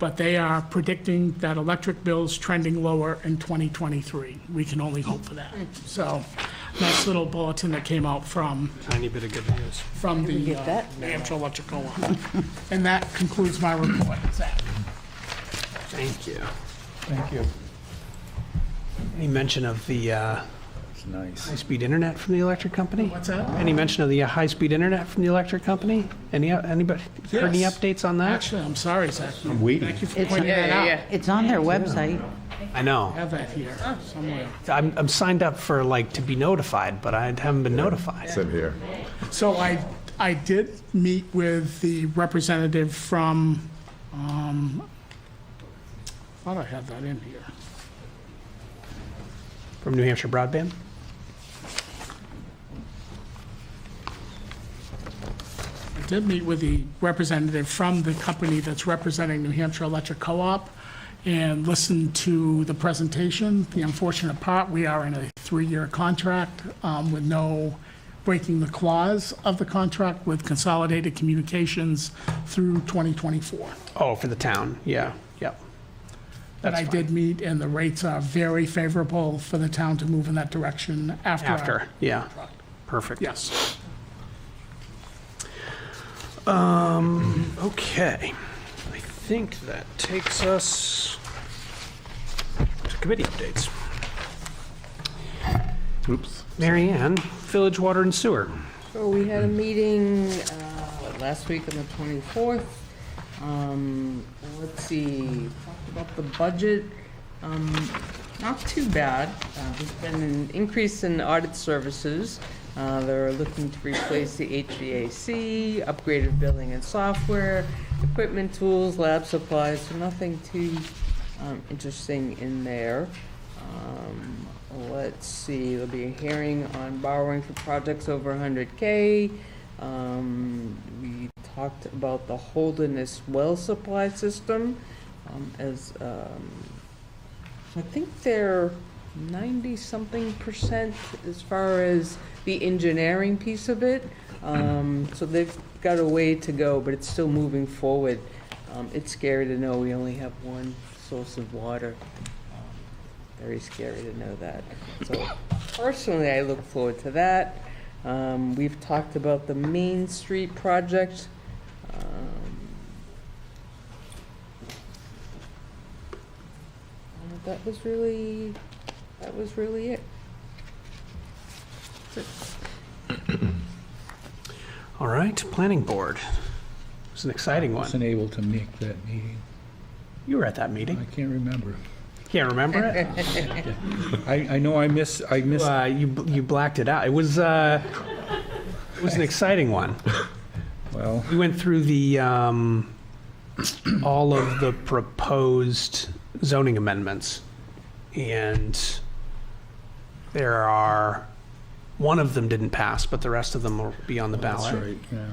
but they are predicting that electric bills trending lower in 2023. We can only hope for that. So, nice little bulletin that came out from
Tiny bit of good news.
from the New Hampshire Electric Co-op. And that concludes my report. Zach.
Thank you.
Thank you.
Any mention of the
It's nice.
high-speed internet from the electric company?
What's that?
Any mention of the high-speed internet from the electric company? Anybody heard any
Yes.
updates on that?
Actually, I'm sorry, Zach.
I'm waiting.
Thank you for pointing that out.
It's on their website.
I know.
I have that here somewhere.
I'm signed up for to be notified, but I haven't been notified.
Same here.
So I did meet with the representative from, thought I had that in here.
From New Hampshire Broadband?
I did meet with the representative from the company that's representing New Hampshire Electric Co-op and listened to the presentation. The unfortunate part, we are in a 3-year contract with no breaking the clause of the contract with Consolidated Communications through 2024.
Oh, for the town, yeah, yep.
But I did meet, and the rates are very favorable for the town to move in that direction after.
After, yeah, perfect.
Yes.
Okay. I think that takes us to committee updates.
Oops.
Marianne, Village Water and Sewer.
So we had a meeting last week on the 24th. Let's see, talked about the budget. Not too bad. There's been an increase in audit services. They're looking to replace the HVAC, upgraded billing and software, equipment, tools, lab supplies, so nothing too interesting in there. Let's see, there'll be a hearing on borrowing for projects over 100K. We talked about the Holderness well supply system as I think they're 90-something% as far as the engineering piece of it. So they've got a way to go, but it's still moving forward. It's scary to know we only have one source of water. Very scary to know that. So personally, I look forward to that. We've talked about the Main Street project. That was really it. That's it.
All right, Planning Board. It was an exciting
I
one.
wasn't able to make that meeting.
You were at that meeting.
I can't remember.
Can't remember it?
I know I missed.
You blacked it out. It was an exciting one.
Well,
We went through the all of the proposed zoning amendments, and one of them didn't pass, but the rest of them will be on the ballot.
That's right, yeah.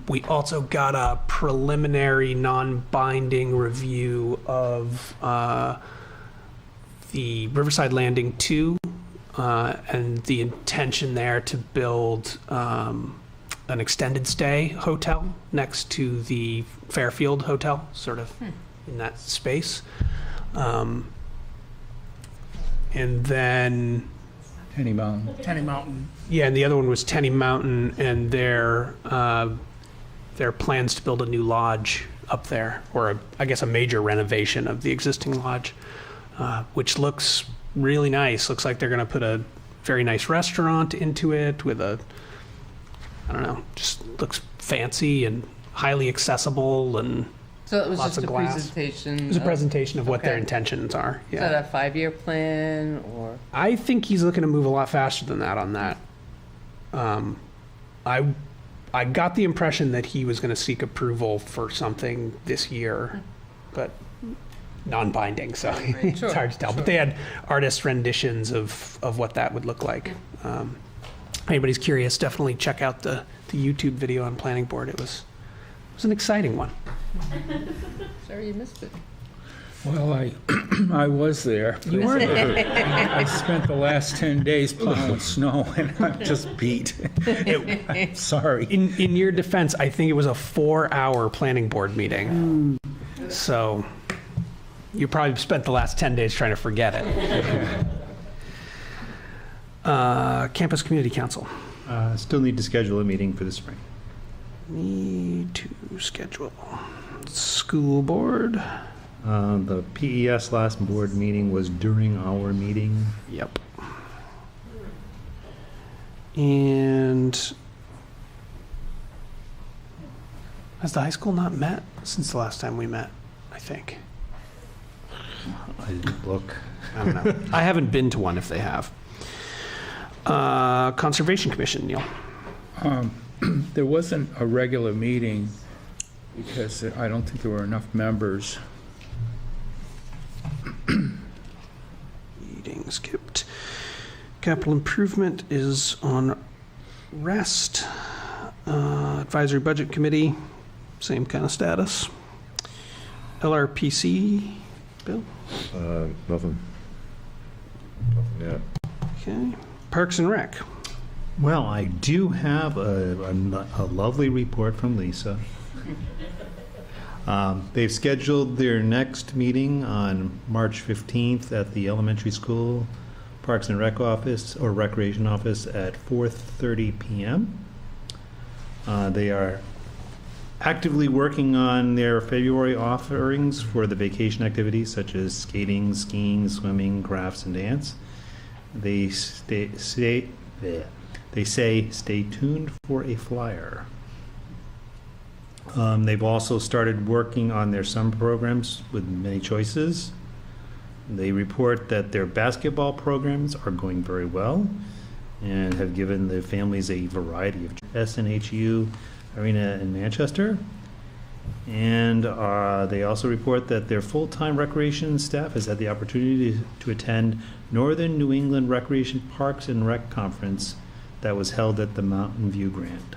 We also got a preliminary non-binding review of the Riverside Landing 2 and the intention there to build an extended stay hotel next to the Fairfield Hotel, sort of in that space. And then
Tenny Mountain.
Tenny Mountain.
yeah, and the other one was Tenny Mountain, and their plans to build a new lodge up there, or I guess a major renovation of the existing lodge, which looks really nice. Looks like they're going to put a very nice restaurant into it with I don't know, just looks fancy and highly accessible and
So it was
lots
just
of
a
glass.
presentation.
It was a presentation of what their
Okay.
intentions are.
Is that a 5-year plan or?
I think he's looking to move a lot faster than that on that. I got the impression that he was going to seek approval for something this year, but non-binding, so it's
Sure,
hard to tell. But they had artist renditions of what that would look like. If anybody's curious, definitely check out the YouTube video on Planning Board. It was an exciting one.
Sorry you missed it.
Well, I was there.
You were there.
I spent the last 10 days plowing snow, and I'm just beat. Sorry.
In your defense, I think it was a 4-hour Planning Board meeting. So you probably spent the last 10 days trying to forget it. Campus Community Council.
Still need to schedule a meeting for the spring.
Need to schedule. School Board.
The PES last board meeting was during our meeting.
Yep. And has the high school not met since the last time we met, I think?
I didn't look.
I don't know. I haven't been to one if they have. Conservation Commission, Neil.
There wasn't a regular meeting because I don't think there were enough members.
Meeting skipped. Capital Improvement is on rest. Advisory Budget Committee, same kind of status. LRPC, Bill?
Nothing yet.
Okay. Parks and Rec.
Well, I do have a lovely report from Lisa. They've scheduled their next meeting on March 15th at the elementary school Parks and Rec office or Recreation office at 4:30 p.m. They are actively working on their February offerings for the vacation activities such as skating, skiing, swimming, crafts, and dance. They say stay tuned for a flyer. They've also started working on their summer programs with many choices. They report that their basketball programs are going very well and have given the families a variety of SNHU Arena in Manchester. And they also report that their full-time recreation staff has had the opportunity to attend Northern New England Recreation Parks and Rec Conference that was held at the Mountain View Grand.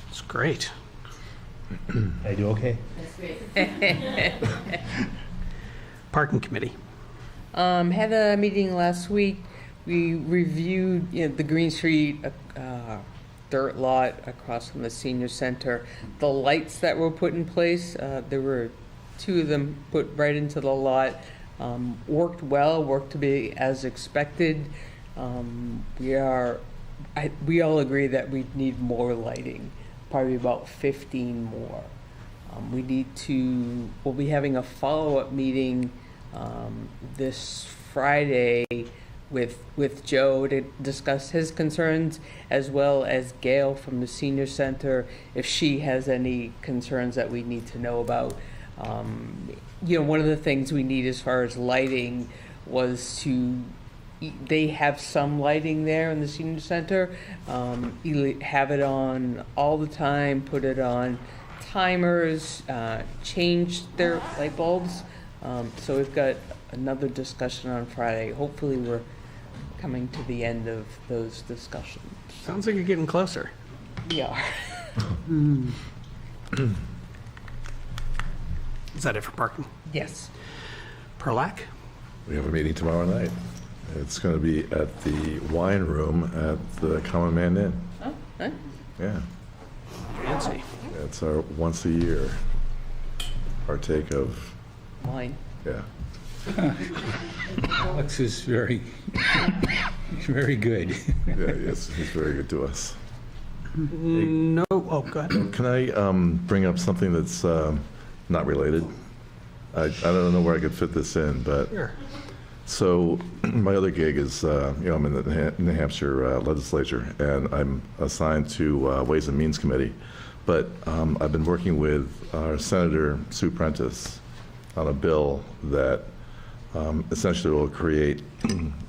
It's great.
I do okay?
Parking Committee.
Had a meeting last week. We reviewed the Green Street dirt lot across from the senior center. The lights that were put in place, there were 2 of them put right into the lot. Worked well, worked to be as expected. We all agree that we need more lighting, probably about 15 more. We'll be having a follow-up meeting this Friday with Joe to discuss his concerns, as well as Gail from the senior center, if she has any concerns that we need to know about. One of the things we need as far as lighting was they have some lighting there in the senior center. Have it on all the time, put it on timers, change their light bulbs So we've got another discussion on Friday. Hopefully, we're coming to the end of those discussions.
Sounds like you're getting closer.
We are.
Is that it for parking?
Yes.
Perlac?
We have a meeting tomorrow night. It's going to be at the wine room at the Common Man Inn.
Oh, nice.
Yeah.
Fancy.
It's our once a year partake of,
Wine.
yeah.
Alex is very, very good.
Yeah, yes, he's very good to us.
No, oh, go ahead.
Can I bring up something that's not related? I don't know where I could fit this in, but
Sure.
so my other gig is, I'm in the New Hampshire legislature, and I'm assigned to Ways and Means Committee. But I've been working with our Senator Sue Prentice on a bill that essentially will create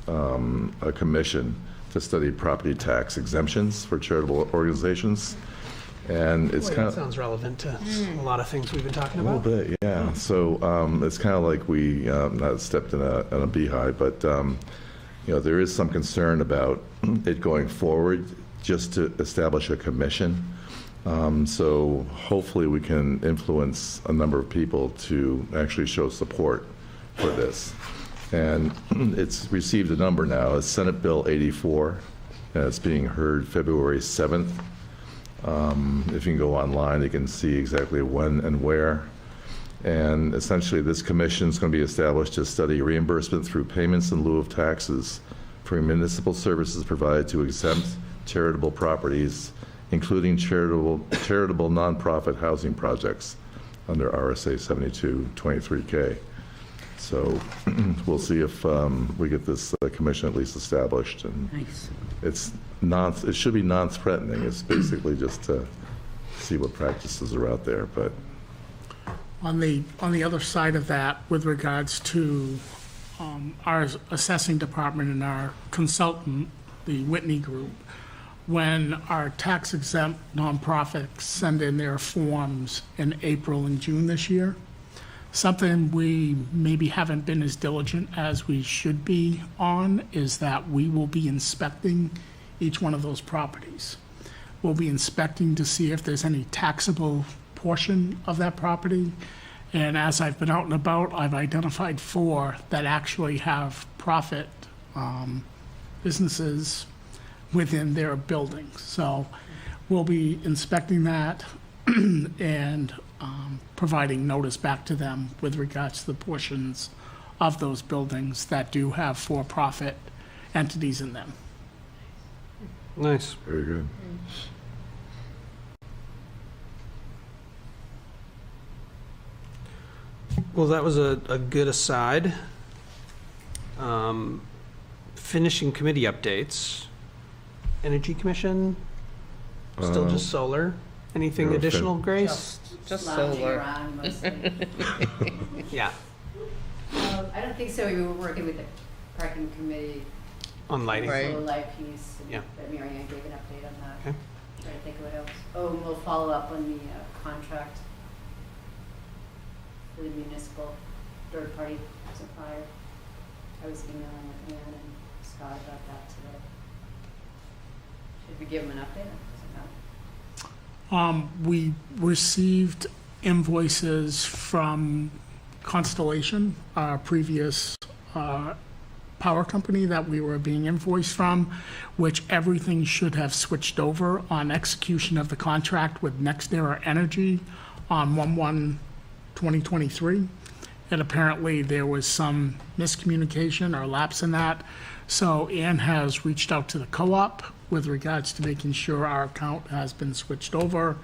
a commission to study property tax exemptions for charitable organizations. And it's
Boy,
kind
that sounds relevant to a lot of things we've been talking
a
about.
little bit, yeah. So it's kind of like we not stepped in a beehive, but there is some concern about it going forward just to establish a commission. So hopefully we can influence a number of people to actually show support for this. And it's received a number now. It's Senate Bill 84, and it's being heard February 7th. If you can go online, you can see exactly when and where. And essentially, this commission is going to be established to study reimbursement through payments in lieu of taxes for municipal services provided to exempt charitable properties, including charitable nonprofit housing projects under RSA 7223K. So we'll see if we get this commission at least established. And
Nice.
it should be non-threatening. It's basically just to see what practices are out there. But
On the other side of that, with regards to our assessing department and our consultant, the Whitney Group, when our tax exempt nonprofits send in their forms in April and June this year, something we maybe haven't been as diligent as we should be on is that we will be inspecting each one of those properties. We'll be inspecting to see if there's any taxable portion of that property. And as I've been out and about, I've identified 4 that actually have profit businesses within their buildings. So we'll be inspecting that and providing notice back to them with regards to the portions of those buildings that do have for-profit entities in them.
Nice.
very good.
Well, that was a good aside. Finishing committee updates. Energy Commission, still just solar. Anything
no,
additional, Grace?
Just solar.
Yeah,
I don't think so. We were working with the parking committee.
on lighting.
Right.
The light piece. And
Yeah.
Marion gave an update on that.
Okay.
Trying to think of what else. Oh, and we'll follow up on the contract for the municipal third-party supplier. I was emailing with Ann and Scott about that today. Should we give them an update?
We received invoices from Constellation, our previous power company that we were being invoiced from, which everything should have switched over on execution of the contract with NextEra Energy on 1/1/2023. And apparently there was some miscommunication or lapse in that. So Ann has reached out to the co-op with regards to making sure our account has been switched over.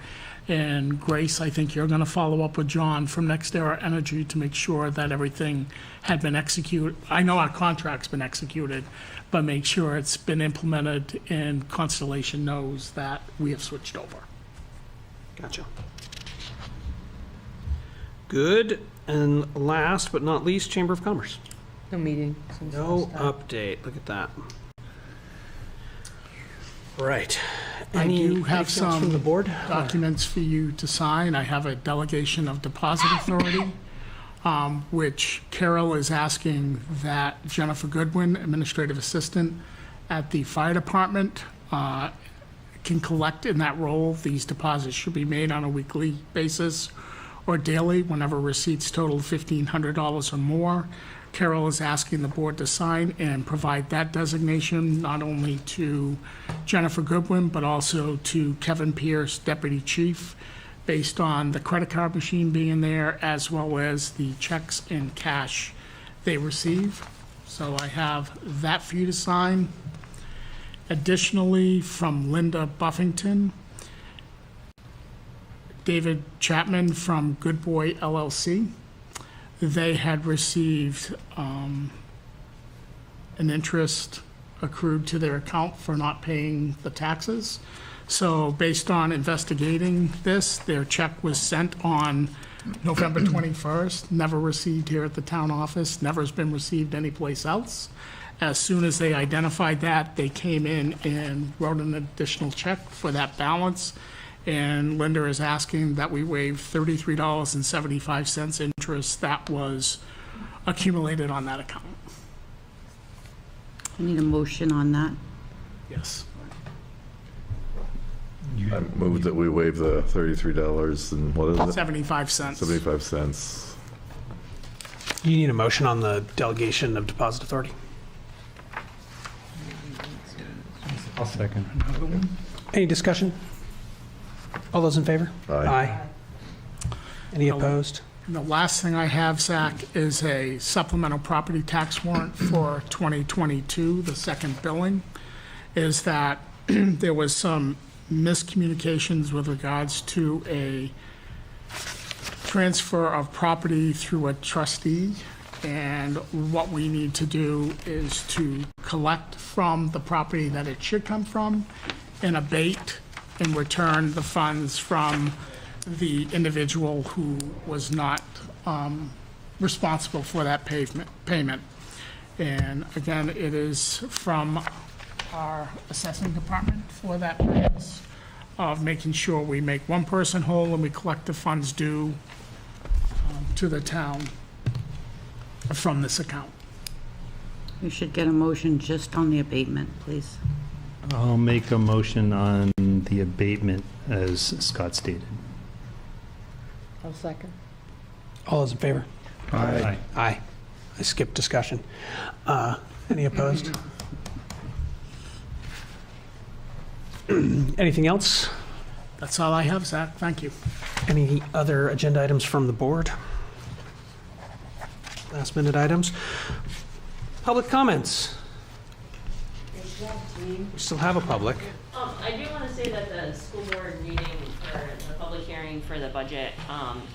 And Grace, I think you're going to follow up with John from NextEra Energy to make sure that everything had been executed. I know our contract's been executed, but make sure it's been implemented and Constellation knows that we have switched over.
Gotcha. Good. And last but not least, Chamber of Commerce.
No meeting.
No update. Look at that. Right.
I do have
anything else from the
some
board?
documents for you to sign. I have a delegation of deposit authority. which Carol is asking that Jennifer Goodwin, administrative assistant at the fire department, can collect in that role. These deposits should be made on a weekly basis or daily whenever receipts total $1,500 or more. Carol is asking the board to sign and provide that designation not only to Jennifer Goodwin, but also to Kevin Pierce, Deputy Chief, based on the credit card machine being there, as well as the checks and cash they receive. So I have that for you to sign. Additionally, from Linda Buffington, David Chapman from Good Boy LLC. They had received an interest accrued to their account for not paying the taxes. So based on investigating this, their check was sent on November 21st, never received here at the town office, never has been received anyplace else. As soon as they identified that, they came in and wrote an additional check for that balance. And Linda is asking that we waive $33.75 interest that was accumulated on that account.
I need a motion on that.
Yes.
I move that we waive the $33 and what is it?
75 cents.
75 cents.
You need a motion on the delegation of deposit authority.
I'll second.
Any discussion? All those in favor?
Aye.
Any opposed?
And the last thing I have, Zach, is a supplemental property tax warrant for 2022, the second billing, is that there was some miscommunications with regards to a transfer of property through a trustee. And what we need to do is to collect from the property that it should come from and abate and return the funds from the individual who was not responsible for that payment. And again, it is from our assessing department for that purpose of making sure we make one person whole and we collect the funds due to the town from this account.
You should get a motion just on the abatement, please.
I'll make a motion on the abatement as Scott stated.
I'll second.
All those in favor?
Aye.
Aye. I skipped discussion. Any opposed? Anything else?
That's all I have, Zach. Thank you.
Any other agenda items from the board? Last minute items? Public comments? We still have a public.
I do want to say that the school board meeting for the public hearing for the budget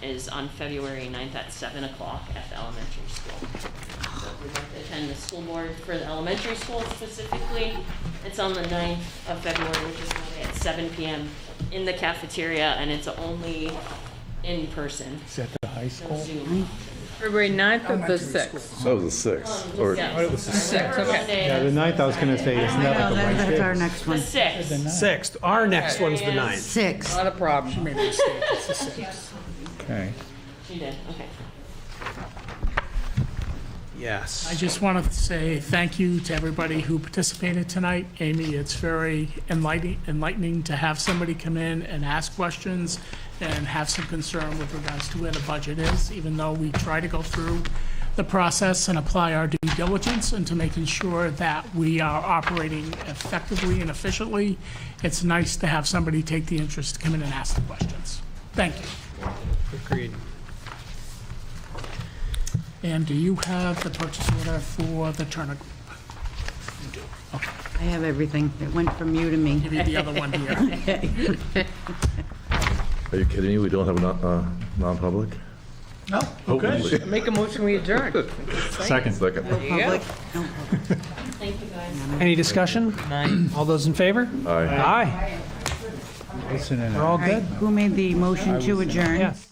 is on February 9th at 7 o'clock at the elementary school. So if you'd like to attend the school board for the elementary school specifically, it's on the 9th of February, which is Monday at 7 p.m. in the cafeteria, and it's only in person.
Is that the high school?
No Zoom.
February 9th or the 6th?
That was the 6th. Or
Yeah.
It was the 6th, okay.
Yeah, the 9th I was going to say, isn't that
No,
like a
that's our
Wednesday?
next
The
one.
6th.
6th. Our next one's the
Yes.
9th.
6.
Not a problem.
She made a mistake. It's the 6th.
Okay.
You did, okay.
Yes.
I just want to say thank you to everybody who participated tonight. Amy, it's very enlightening to have somebody come in and ask questions and have some concern with regards to where the budget is, even though we try to go through the process and apply our due diligence into making sure that we are operating effectively and efficiently. It's nice to have somebody take the interest to come in and ask the questions. Thank you.
Agreed.
And do you have the purchase order for the Turner Group? You do. Okay.
I have everything. It went from you to me.
Give you the other one here.
Are you kidding me? We don't have a non-public?
No,
Hopefully.
Make a motion, we adjourn.
Second.
Second.
There you go.
Public.
Thank you, guys.
Any discussion? All those in favor?
Aye.
Aye.
Listen in.
We're all
All right,
good?
who made the motion to adjourn?
Yes.